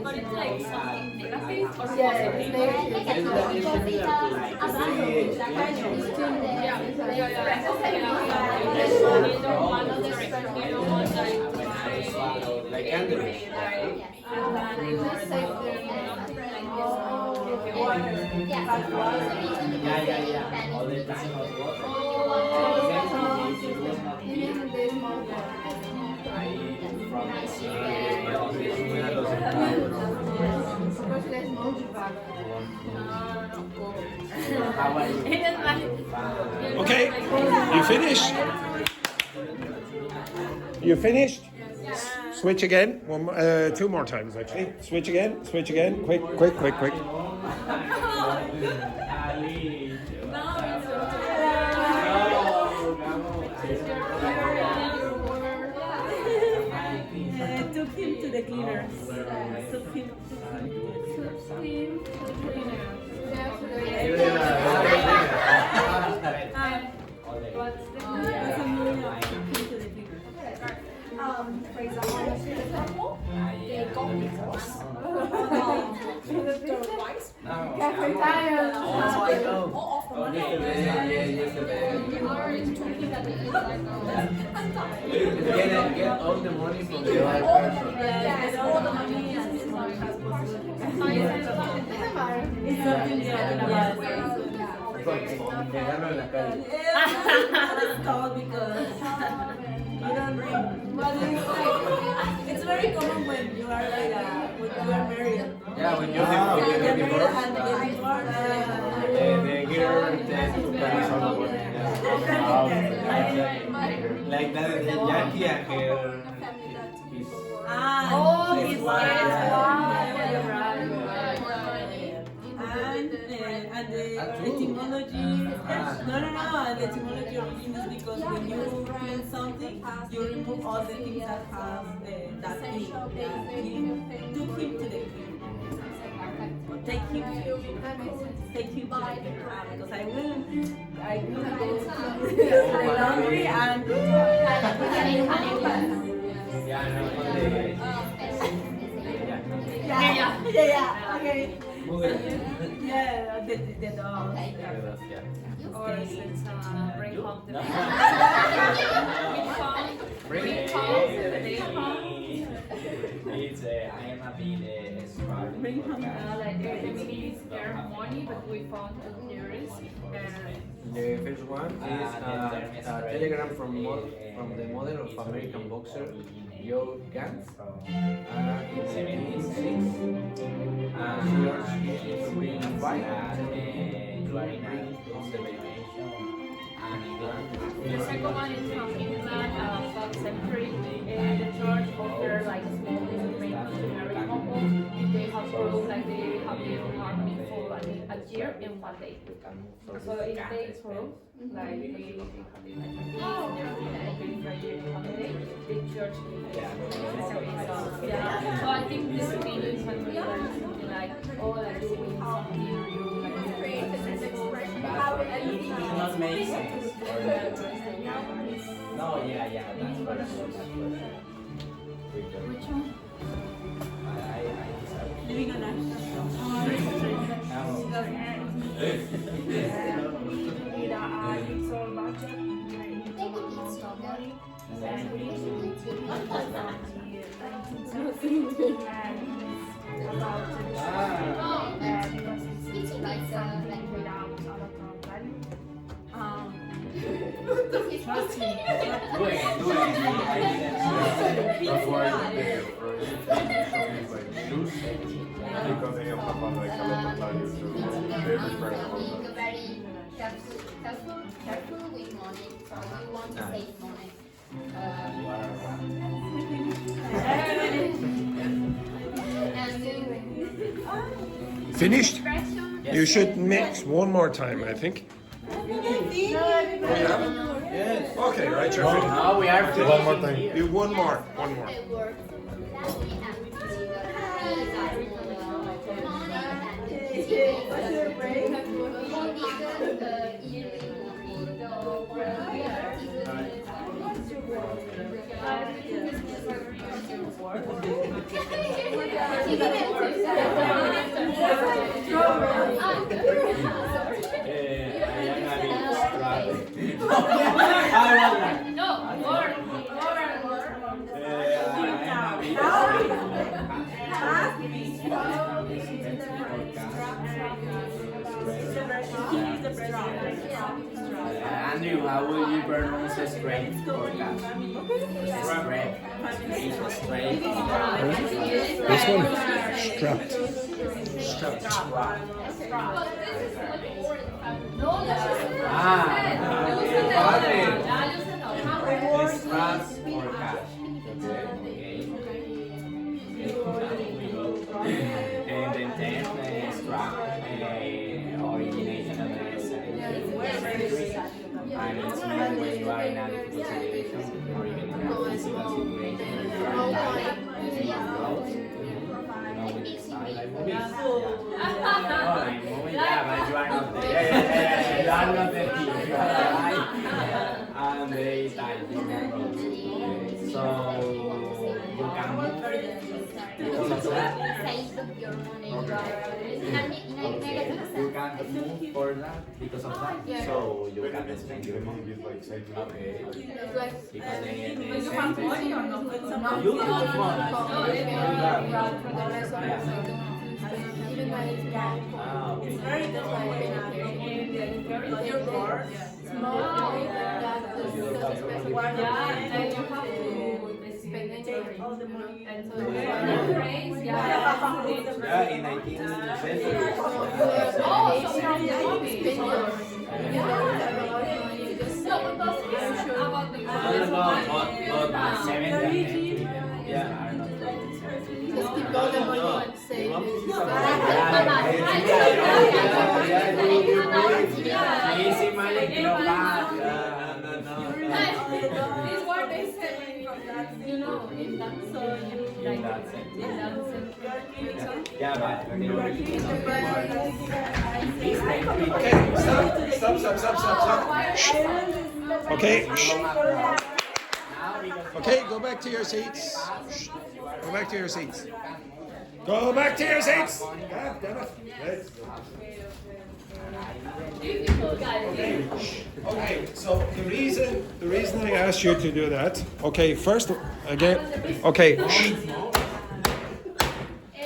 But it's like something negative or Yeah, positive? it's negative because it's You don't want to correct, you don't want Like Andrew. Yeah. All the time was water. Okay, you finished? You finished? Switch again. Two more times actually. Switch again. Switch again. Quick. Took him to the cleaners. For example, they got because the price. All of the money. You are talking that it is like Get all the money from the other person. yes, all the money is like It's something Te gano en la calle. It's called because you don't bring. But it's very common when you are like when you are married. Yeah, when you're You're divorced, married and get divorced. the girl tends to carry someone. Like that is Jackie and her. His wife. And the etymology, no, the etymology origin is because when you clean something, you remove all the things that have that thing. Took him to the clean. Or take him to the clean. Take him to the clean. Because I will go to the laundry and yeah, okay. Yeah, the dog. Or it's bring home the Bring home. It's I am a bit smart. Bring home. like the meaning is their money, but we found two theories. The first one is a telegram from the mother of American boxer Joe Gans. In 1706, she urged him to bring a fight and bring home the baby. The second one is from England, 12th century. The church offered like small discipline to married couples if they have growth like they have their harmony for a year and 1 day. So if they grow, like they have like a year and 1 day, the church yeah. So I think this means when we learn something like, oh, like you win something, you like create this expression. It not make sense. No, yeah, that's what it is. Which one? Living on Trust me. Do it. That's why the first show is like shoes, because they have like a lot of value to their friends. careful with money. So you want to save money. Finished? You should mix one more time, I think. Yes. Okay, right, you're finished. Now we are One more thing. Do one more, one more. Andrew, how will you pronounce strength or cash? Strength. Strength. This one? Strapped. Strapped. Straps or cash? And then 10 strap origination of the and it's meant when you are in a difficult situation or even in a physical situation where you are tired, you are close, with the style like movies. Oh, like movies, yeah, but you are not there. You are not there. You are alive. And they style so you can move because of that. You can move for that because of that. So you can spend your money. Okay. Because they have money or not? You can have money. It's very different. Your board. Take all the money and so Yeah, in 19th century. Just keep all the money and save it. Easy money, no bad. This word they say from that, you know, in that so you like Yeah, but Stop. Okay. Okay, go back to your seats. Go back to your seats. Go back to your seats. God damn it. Let's go. Okay, so the reason I asked you to do that, okay, first again, okay.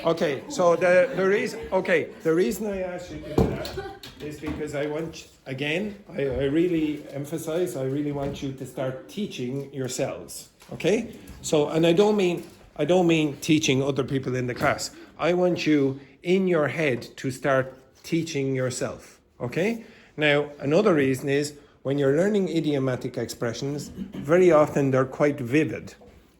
Okay, so the reason I asked you to do that is because I want, again, I really emphasize, I really want you to start teaching yourselves. Okay? So, and I don't mean teaching other people in the class. I want you in your head to start teaching yourself. Okay? Now, another reason is when you're learning idiomatic expressions, very often they're quite vivid.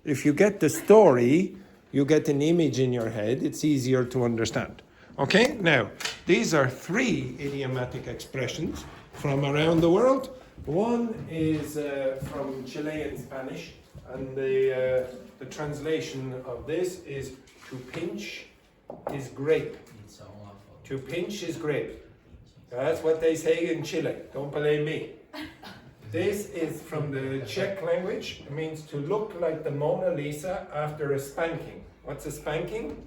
If you get the story, you get an image in your head, it's easier to understand. Okay? Now, these are 3 idiomatic expressions from around the world. One is from Chilean Spanish, and the translation of this is to pinch is grape. To pinch is grape. That's what they say in Chile. Don't blame me. This is from the Czech language. It means to look like the Mona Lisa after a spanking. What's a spanking?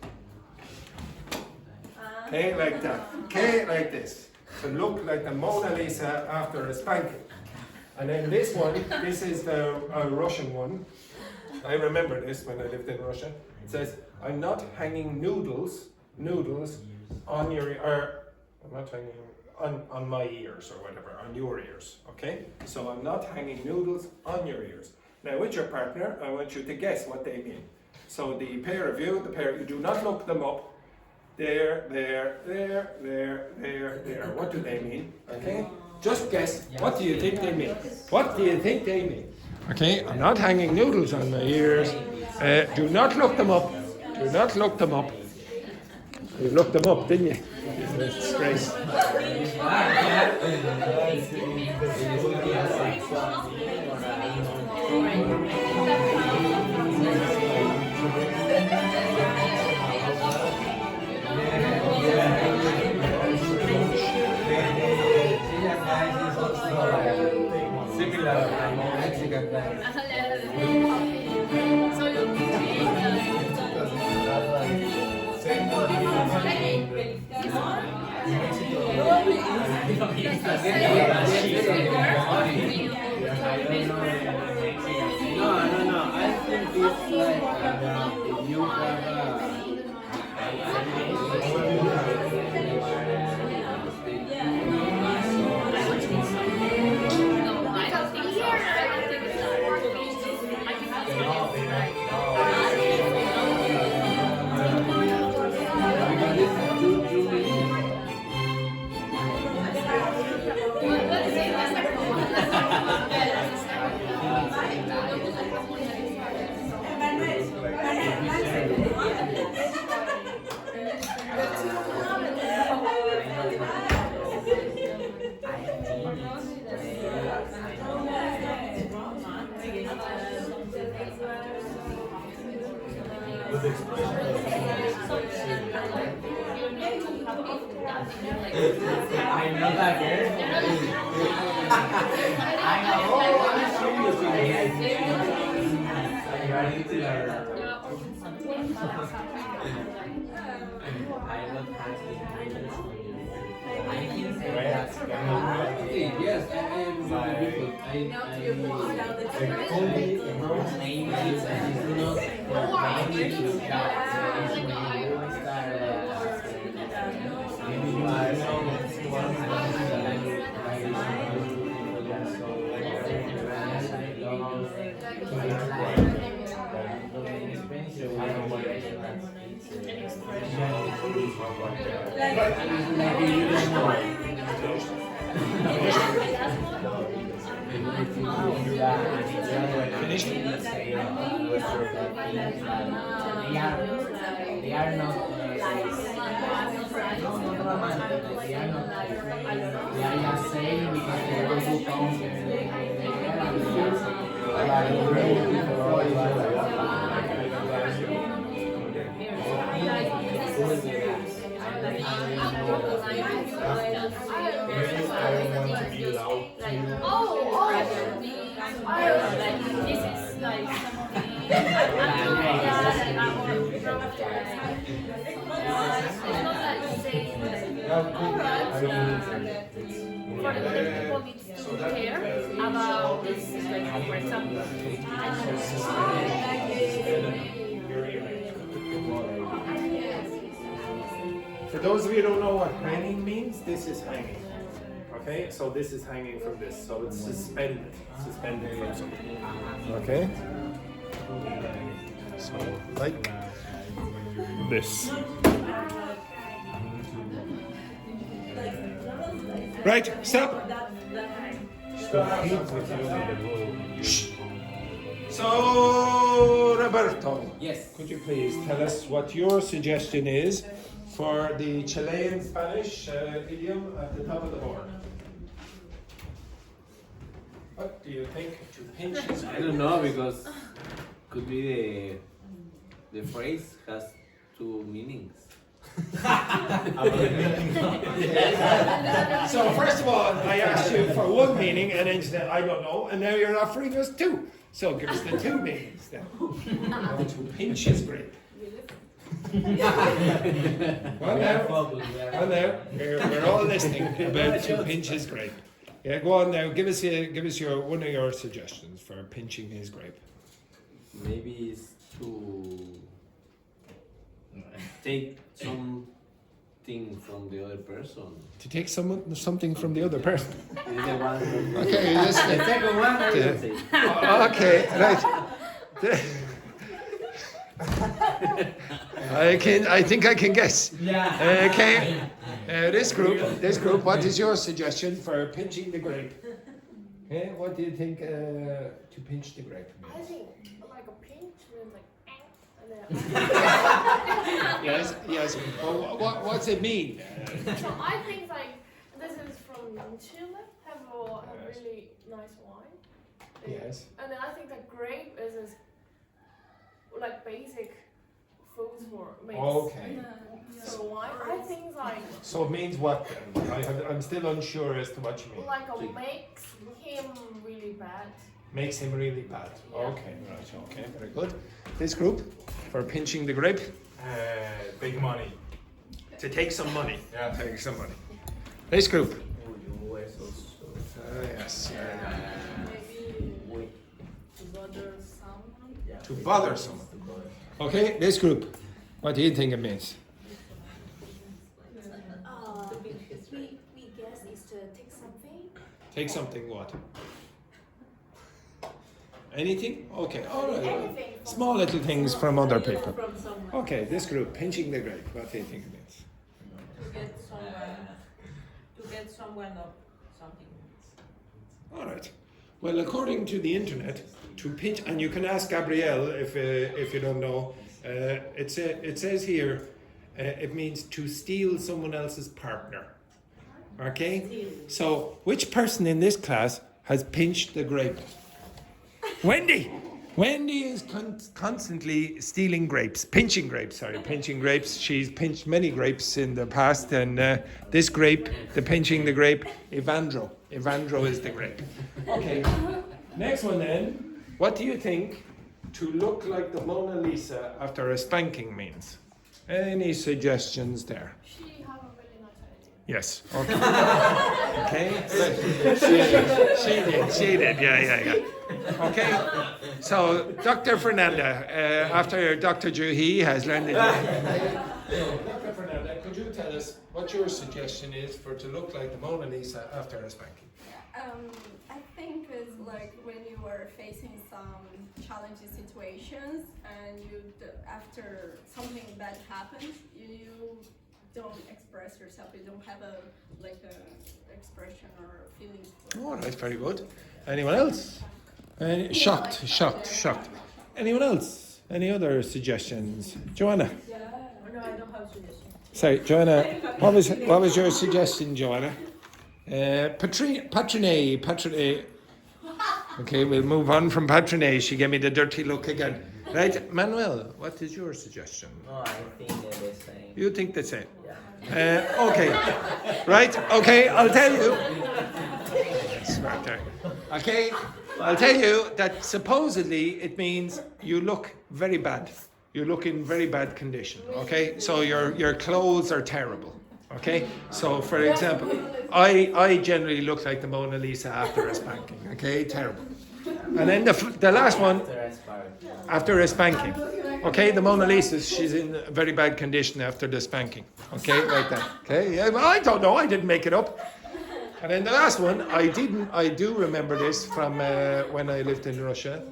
Okay, like that. Okay, like this. To look like the Mona Lisa after a spanking. And then this one, this is the Russian one. I remember this when I lived in Russia. It says, I'm not hanging noodles on your, I'm not hanging on my ears or whatever, on your ears, okay? So I'm not hanging noodles on your ears. Now with your partner, I want you to guess what they mean. So the pair of you, you do not look them up. There. What do they mean, okay? Just guess. What do you think they mean? What do you think they mean? Okay, I'm not hanging noodles on my ears. Do not look them up. Do not look them up. You looked them up, didn't you? Disgrace. Similar Mexican guys. So you No. I think it's like if you have I'm not that good. I know. I'm serious with it. You are into your... I'm not practicing. I think that's yes, I am very good. I only languages and you know languages that Finished? They are not romantic. They are not they are just saying because they want to come for the other people need to care about this, like for example. For those of you who don't know what hanging means, this is hanging. Okay, so this is hanging from this, so it's suspended from something. Okay, so like this. Right, stop. Shh. So, Roberto, Yes. could you please tell us what your suggestion is for the Chilean Spanish idiom at the top of the board? What do you think? To pinch his I don't know because could be the phrase has two meanings. So first of all, I asked you for one meaning, and then you said I don't know, and now you're offering us two. So give us the two meanings then. To pinch his grape. Well now, we're all listening about to pinch his grape. Yeah, go on now. Give us your one of your suggestions for pinching his grape. Maybe it's to take something from the other person. To take something from the other person. It's the one. Okay, The second one, I will say. okay, right. I think I can guess. Yeah. Okay. This group, what is your suggestion for pinching the grape? What do you think to pinch the grape I means? think like a pinch means like and then Yes. Well, what's it mean? so I think like this is from Chile, have really nice wine. Yes. And then I think that grape is like basic foods for makes. Okay. So wine, I think like So it means what then? I'm still unsure as to what you mean. like a makes him really bad. Makes him really bad. Yeah. Okay, right, okay, very good. This group, for pinching the grape? Big money. To take some money. Yeah. Take some money. This group? US also. Yes. Maybe to bother someone. To bother someone. Okay, this group. What do you think it means? We guess is to take something. Take something what? Anything? Okay, all right. Anything. Small little things from other people. From someone. Okay, this group, pinching the grape. What do you think it means? To get someone or something. All right. Well, according to the internet, to pinch, and you can ask Gabrielle if you don't know. It says here, it means to steal someone else's partner. Okay. So, which person in this class has pinched the grape? Wendy. Wendy is constantly stealing grapes, pinching grapes. She's pinched many grapes in the past, and this grape, the pinching the grape, Evandro. Evandro is the grape. Okay. Next one then. What do you think to look like the Mona Lisa after a spanking means? Any suggestions there? She have a really nice idea. Yes. Okay. Okay. She did. Yeah. Okay. So, Dr. Fernanda, after Dr. Juhi has learned it. Dr. Fernanda, could you tell us what your suggestion is for to look like the Mona Lisa after a spanking? I think it's like when you are facing some challenging situations and after something bad happens, you don't express yourself. You don't have a expression or feelings. All right, very good. Anyone else? Shocked. Anyone else? Any other suggestions? Joanna? No, I don't have suggestions. Sorry, Joanna. What was your suggestion, Joanna? Patrine. Okay, we'll move on from patrine. She gave me the dirty look again. Right, Manuel, what is your suggestion? No, I think they're the same. You think the same? Yeah. Okay. Right, okay, I'll tell you. Smart there. Okay, I'll tell you that supposedly it means you look very bad. You look in very bad condition, okay? So your clothes are terrible, okay? So for example, I generally look like the Mona Lisa after a spanking, okay? Terrible. And then the last one, after a spanking. Okay, the Mona Lisa, she's in very bad condition after the spanking. Okay, like that. Okay, yeah, well, I don't know, I didn't make it up. And then the last one, I do remember this from when I lived in Russia.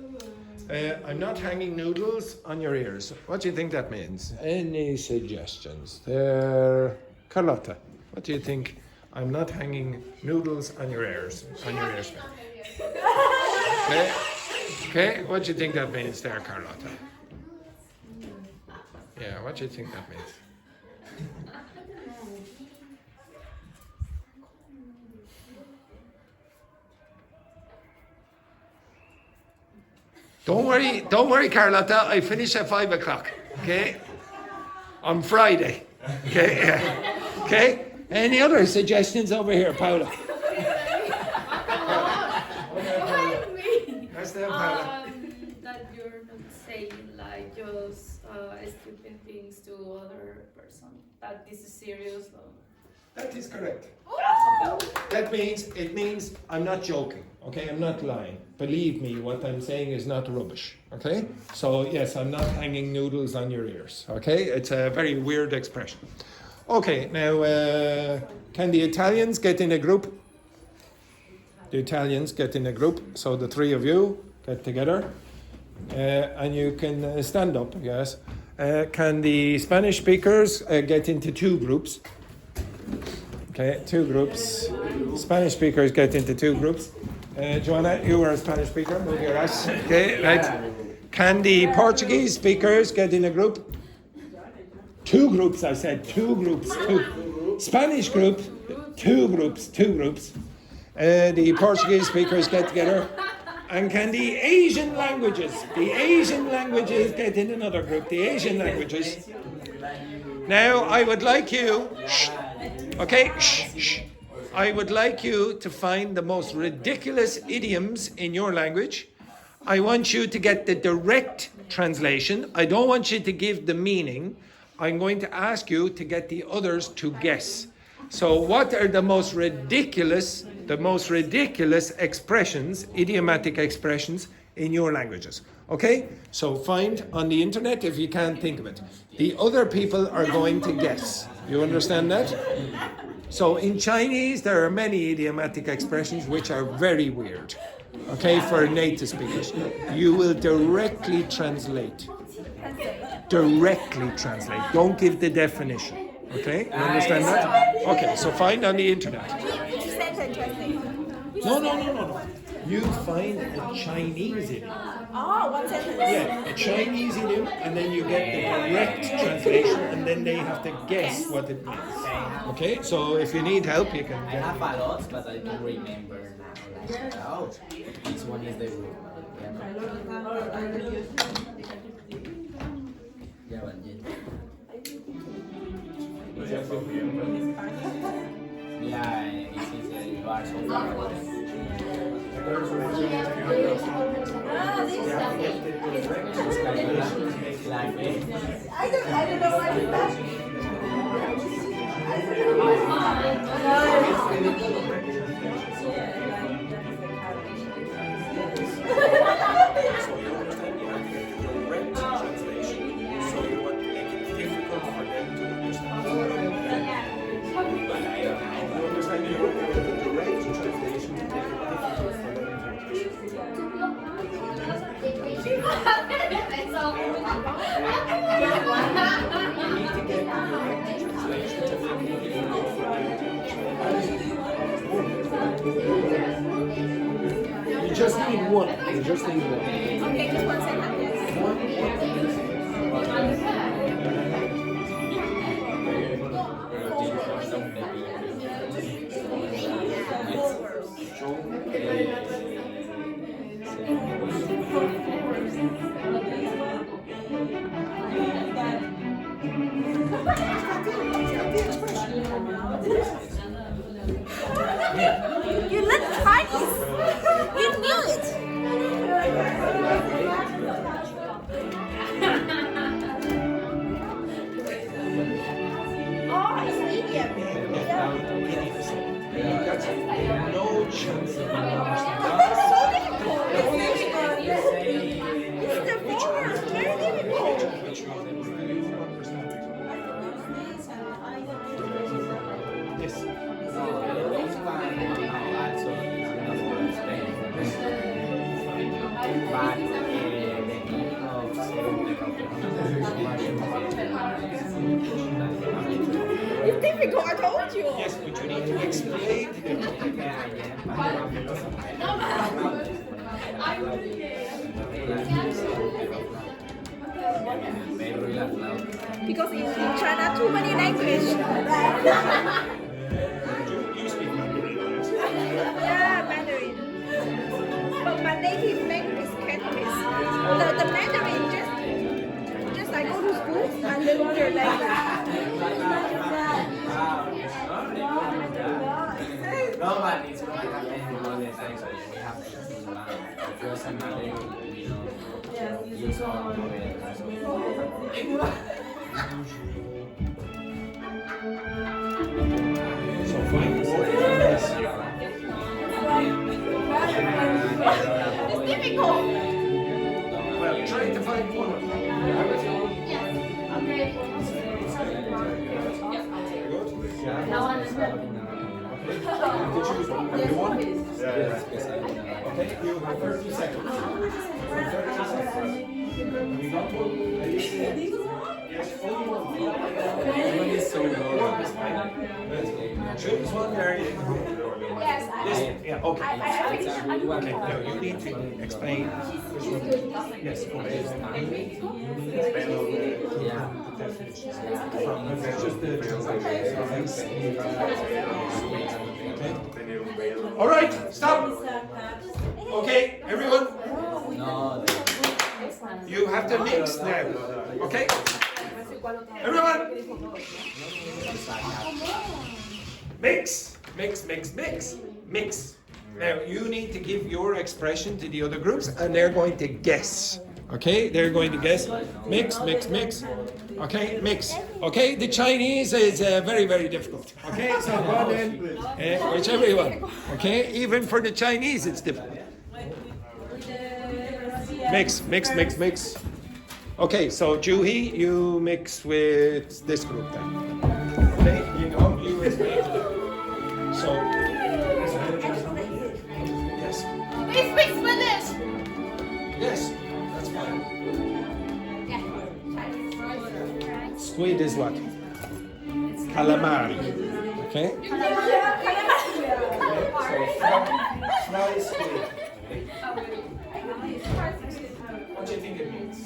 I'm not hanging noodles on your ears. What do you think that means? Any suggestions there? Carlotta, what do you think? I'm not hanging noodles on your ears. Okay, what do you think that means there, Carlotta? Yeah, what do you think that means? Don't worry, Carlotta. I finish at 5 o'clock. Okay, on Friday. Okay, yeah. Okay. Any other suggestions over here, Paula? That's them, Paula. That you're not saying like just stupid things to other person. That this is serious. That is correct. It means I'm not joking. Okay, I'm not lying. Believe me, what I'm saying is not rubbish. Okay, so yes, I'm not hanging noodles on your ears. Okay, it's a very weird expression. Okay, now can the Italians get in a group? The Italians get in a group, so the three of you get together and you can stand up, yes. Can the Spanish speakers get into two groups? Okay, two groups. Spanish speakers get into two groups. Joanna, you are a Spanish speaker. Move your ass. Okay, right. Can the Portuguese speakers get in a group? Two groups, I said. Two groups. Two. Spanish group, two groups. The Portuguese speakers get together. And can the Asian languages get in another group? The Asian languages. Now, I would like you, I would like you to find the most ridiculous idioms in your language. I want you to get the direct translation. I don't want you to give the meaning. I'm going to ask you to get the others to guess. So what are the most ridiculous expressions, idiomatic expressions in your languages? Okay? So find on the internet if you can't think of it. The other people are going to guess. You understand that? So in Chinese, there are many idiomatic expressions which are very weird. Okay, for native speakers. You will directly translate. Directly translate. Don't give the definition. Okay, you understand that? Okay, so find on the internet. Each sentence translate. No. You find a Chinese idiom. Oh, one sentence. Yeah, a Chinese idiom, and then you get the direct translation, and then they have to guess what it means. Okay, so if you need help, you can. I have a lot, but I don't remember now. Oh, this one is the group. Yeah, this is a bar so far. I don't know what is that. You just need one. You just need one. Okay, just one second. You learn Chinese. You knew it. Oh, it's idiom. That's no chance of That's so difficult. It's the form. Very difficult. It's difficult, I told you. Yes, but you need to explain to them. Because in China, too many languages. You speak Mandarin, right? Yeah, Mandarin. But my native language is Cantonese. The Mandarin just I go to school and learn their language. No, but it's going to happen all the time, so we have to learn. Because another, use all of it. So find It's difficult. Well, try to find one of them. Now You choose one. You want? Yeah. Okay, you have 30 seconds. 30 seconds. We got one. Yes, only one. Choose one there. Yes, Yeah, okay. Okay, now you need to explain. Yes, okay. It's just the All right, stop. Okay, everyone. You have to mix now. Okay? Everyone. Mix. Mix. Now you need to give your expression to the other groups and they're going to guess. Okay, they're going to guess. Mix. Okay, mix. Okay, the Chinese is very, very difficult. Okay, so go on then. Whichever one. Okay, even for the Chinese it's difficult. Mix. Okay, so Juhi, you mix with this group then. Okay, you explain to them. So, yes. Speak Spanish! Yes, that's fine. Squid is what? Calamari. Okay? Fry squid. What do you think it means?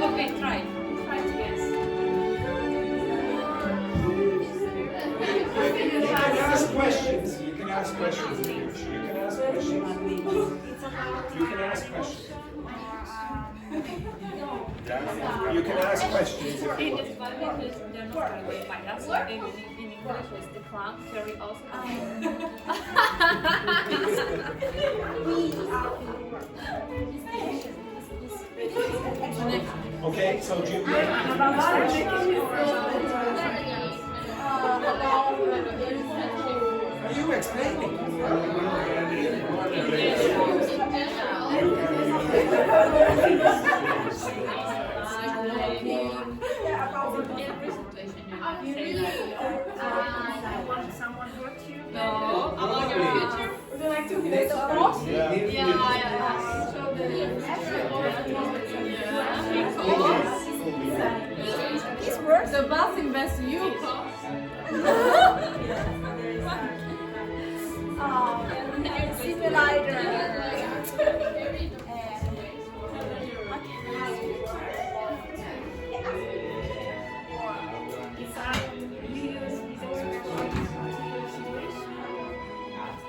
Okay, try to guess. You can ask questions. You can ask questions. You can ask questions. You can ask questions. In Spanish, they're not really payaso. In English, it's the clown. Carry also. Okay, so do you are you explaining? Someone hurt you? No. About your future? Would you like to play the boss? This works. The boss invests in you.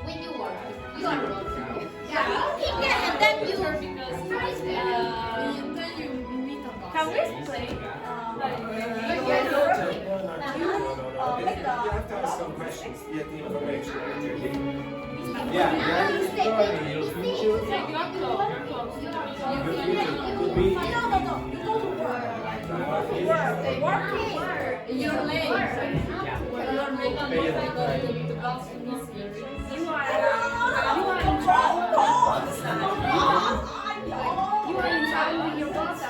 When you are working. Yeah, and then you Can we play? You have to ask some questions to get the information. You're late. You're making the boss in this series. You are in charge with your boss.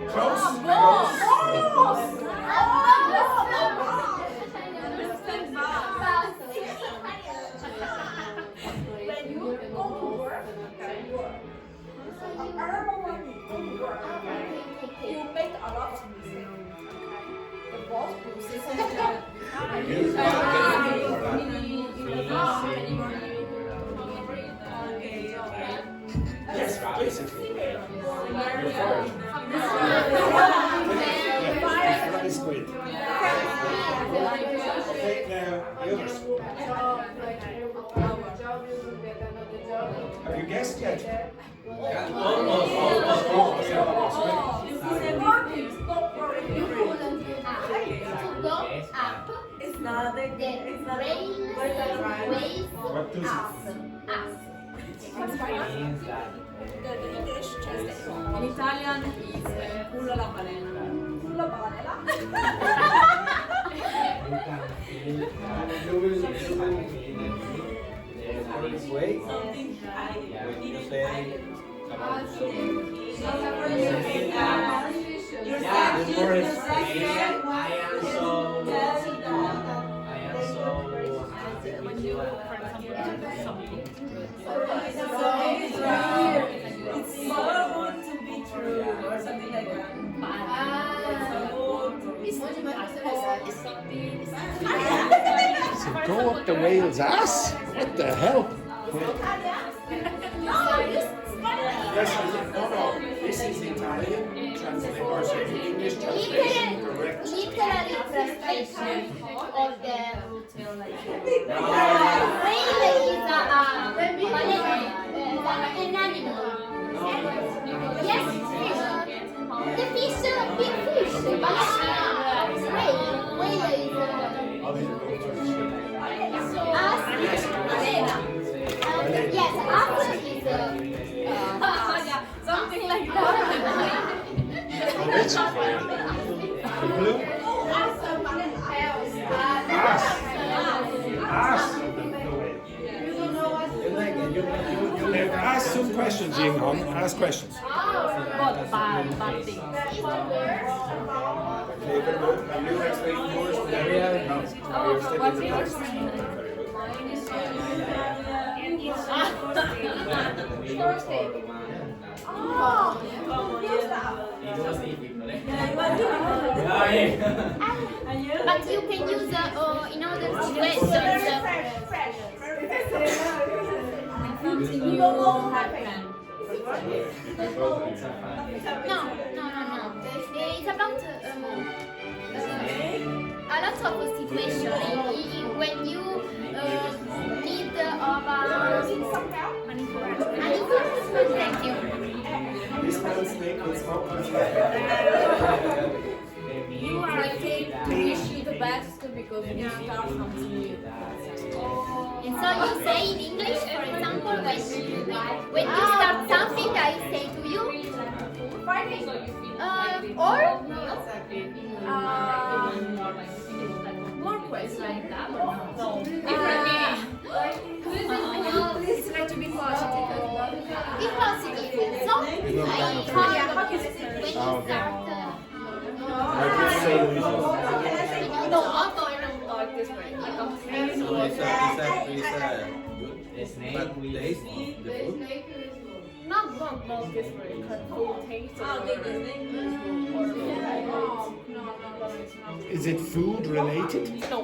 Close. When you go to work, you make a lot of mistakes. The boss will say something Yes, basically. That's great. Okay, now the others. Have you guessed yet? It's not the rain waves What does us. The English translation. In Italian is culo la balena. Sulla padella. You will this way. When you say When you, for example, something. It's so good to be true, or something like that. So go up the whale's ass? What the hell? Yes, no. This is Italian translation, or sorry, English translation, correct? Literally translation of the whale is an animal. Yes, fish. The fish, big fish, ballerina. Whale is us, balena. Yes, us is Something like that. Which? The blue? Ask. Ask some questions, Ying Hong. Ask questions. But bad thing. Can you explain more? What's yours? but you can use in other situations. You don't know what happened. No. It's about a lot of situations when you need thank you. This one snake will smoke. You are wish you the best because you start something new. And so you say in English, for example, when you start something, I say to you, More questions like that or no? It's like to be positive. be positive. So, when you start, No, not like this way. Like a But taste the food. not this way. Taste Is it food related? No.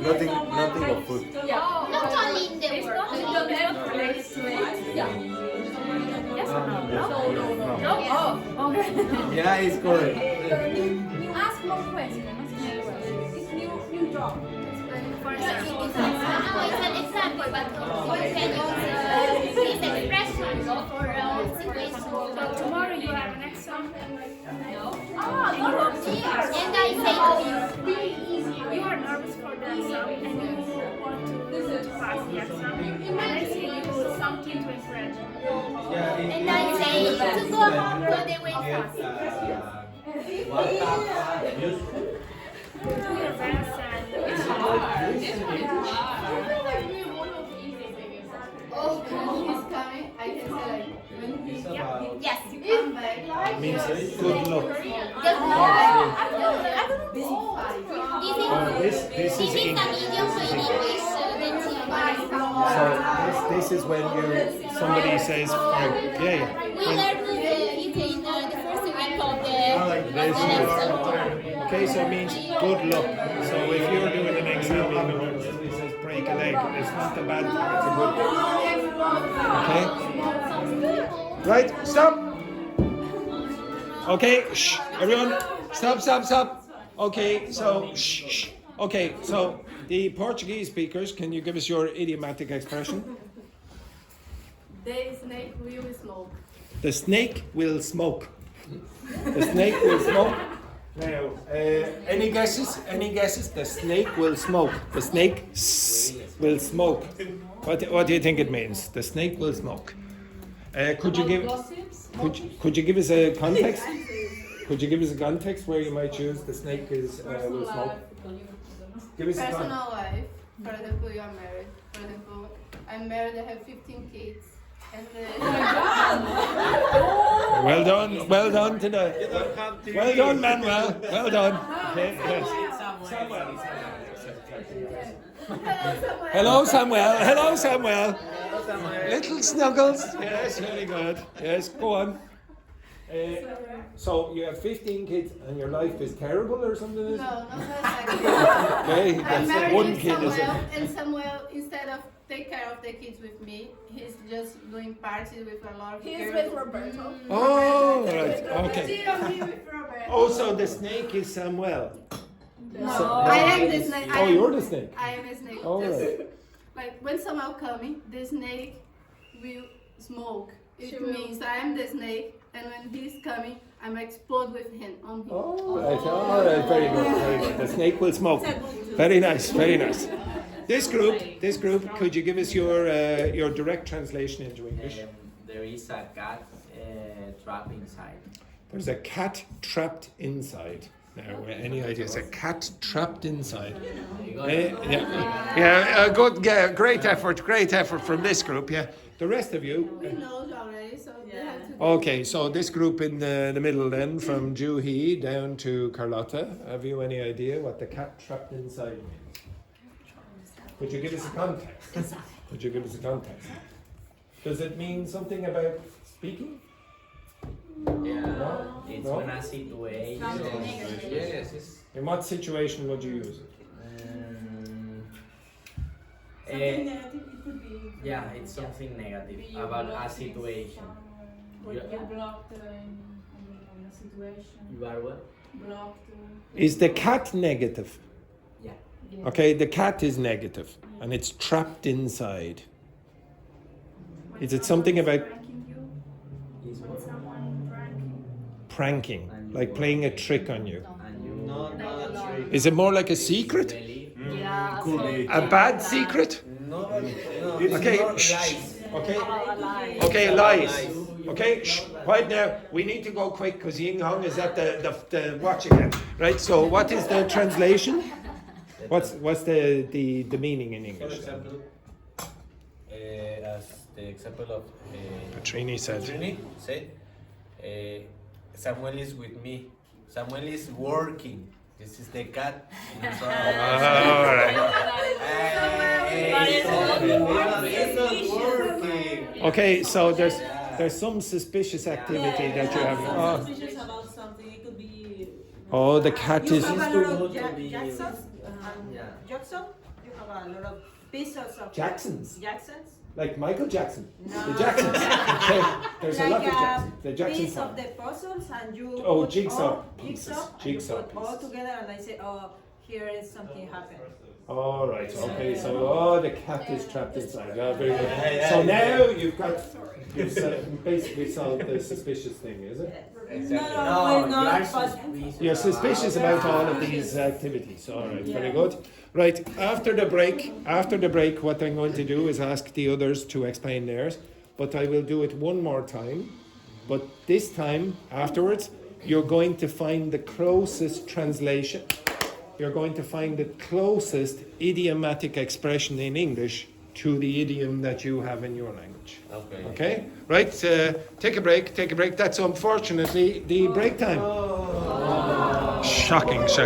Nothing of food. not only in the world. Yeah. Yes or no? No. Oh, okay. Yeah, it's correct. Ask more questions. It's new job. For example, it's an example, but you can use this expression for situations. So tomorrow you have an exam? No. And I say to you, You are nervous for the exam and you want to pass the exam. And I say you something to encourage you. and I say to go home go the way fast. Do your best and it's hard. Oh, when he's coming, I can say like, when he's Yes. come back, Means good luck. Good luck. This This is is an English. idiom in English So this is when somebody says, oh, yeah. we learned it in the first week of the This lesson. Okay, so it means good luck. So if you're doing an exam, it says break a leg. It's not the bad thing, it's a good thing. Okay? Right, stop. Okay, shh, everyone, stop. Okay, so shh. Okay, so the Portuguese speakers, can you give us your idiomatic expression? The snake will smoke. The snake will smoke. The snake will smoke. Now, any guesses? The snake will smoke. The snake will smoke. What do you think it means? The snake will smoke. Could you give us a context? Could you give us a context where you might choose the snake will smoke? Give us a context. personal life. For example, you are married. For example, I'm married, I have 15 kids. And Well done today. Well done, Manuel. Well done. Okay, yes. Hello, Samuel. Hello, Samuel. Little snuggles. Yes, very good. Yes, go on. So you have 15 kids and your life is terrible or something? no, not exactly. Okay, I'm that's married one in kid is Samuel, it? and Samuel, instead of take care of the kids with me, he's just doing parties with a lot of He's girls. with Roberto. Oh, right. Okay. Cheat on me with Roberto. Oh, so the snake is Samuel. No, I am the snake. Oh, you're the snake. I am a snake. Oh, Just right. like when Samuel coming, the snake will smoke. It She will. means I am the snake, and when he's coming, I'm explode with him on him. Oh, right. All right. Very good. Very good. The snake will smoke. Very nice. Very nice. This group. Could you give us your direct translation into English? There is a cat trapped inside. There's a cat trapped inside. Now, any ideas? A cat trapped inside. Good. Yeah, great effort from this group. Yeah, the rest of you. We know already, so they have to. Okay, so this group in the middle then, from Juhi down to Carlotta. Have you any idea what the cat trapped inside means? Could you give us a context? Could you give us a context? Does it mean something about speaking? Yeah, No? it's No? when a situation. Yes. In what situation would you use it? Something negative, it could be. Yeah, it's something negative about a situation. Or you blocked on a situation. You are what? Blocked. Is the cat negative? Yeah. Okay, the cat is negative and it's trapped inside. Is it something about Is what? pranking, like playing a trick on you? And you Not a trick. Is it more like a secret? believe. Could be. A bad secret? No. Okay, okay, okay, lies. Okay, quiet now. We need to go quick because Ying Hong is at the watch again. Right. So, what is the translation? What's the meaning in For English? example, as the example of Petrini said. Trini said, Samuel is with me. Samuel is working. This is the cat. All right. It's not working. Okay, so there's some suspicious activity that you have. Oh, Suspicious about something, it could be. oh, the cat You is. have a too lot good of to be- Jacksons. Yeah. Jackson, you have a lot of pieces of Jacksons? Jacksons. Like Michael Jackson. No. The Jacksons. Okay, there's a lot of Like Jacksons. The a Jackson piece of family. the puzzles, and you Oh, put jigsaw all pieces. and Jigsaw you put all pieces. together, and I say, oh, here is something happened. All right. Okay. So, the cat is trapped inside. Oh, very good. So now you've basically solved the suspicious thing, is it? No, you are but You're suspicious about all of these activities. All right. Very good. Right. After the break, what I'm going to do is ask the others to explain theirs, but I will do it one more time. But this time, afterwards, you're going to find the closest translation. You're going to find the closest idiomatic expression in English to the idiom that you have in your language. Okay. Okay? Right? Take a break. That's unfortunately the break time. Shocking.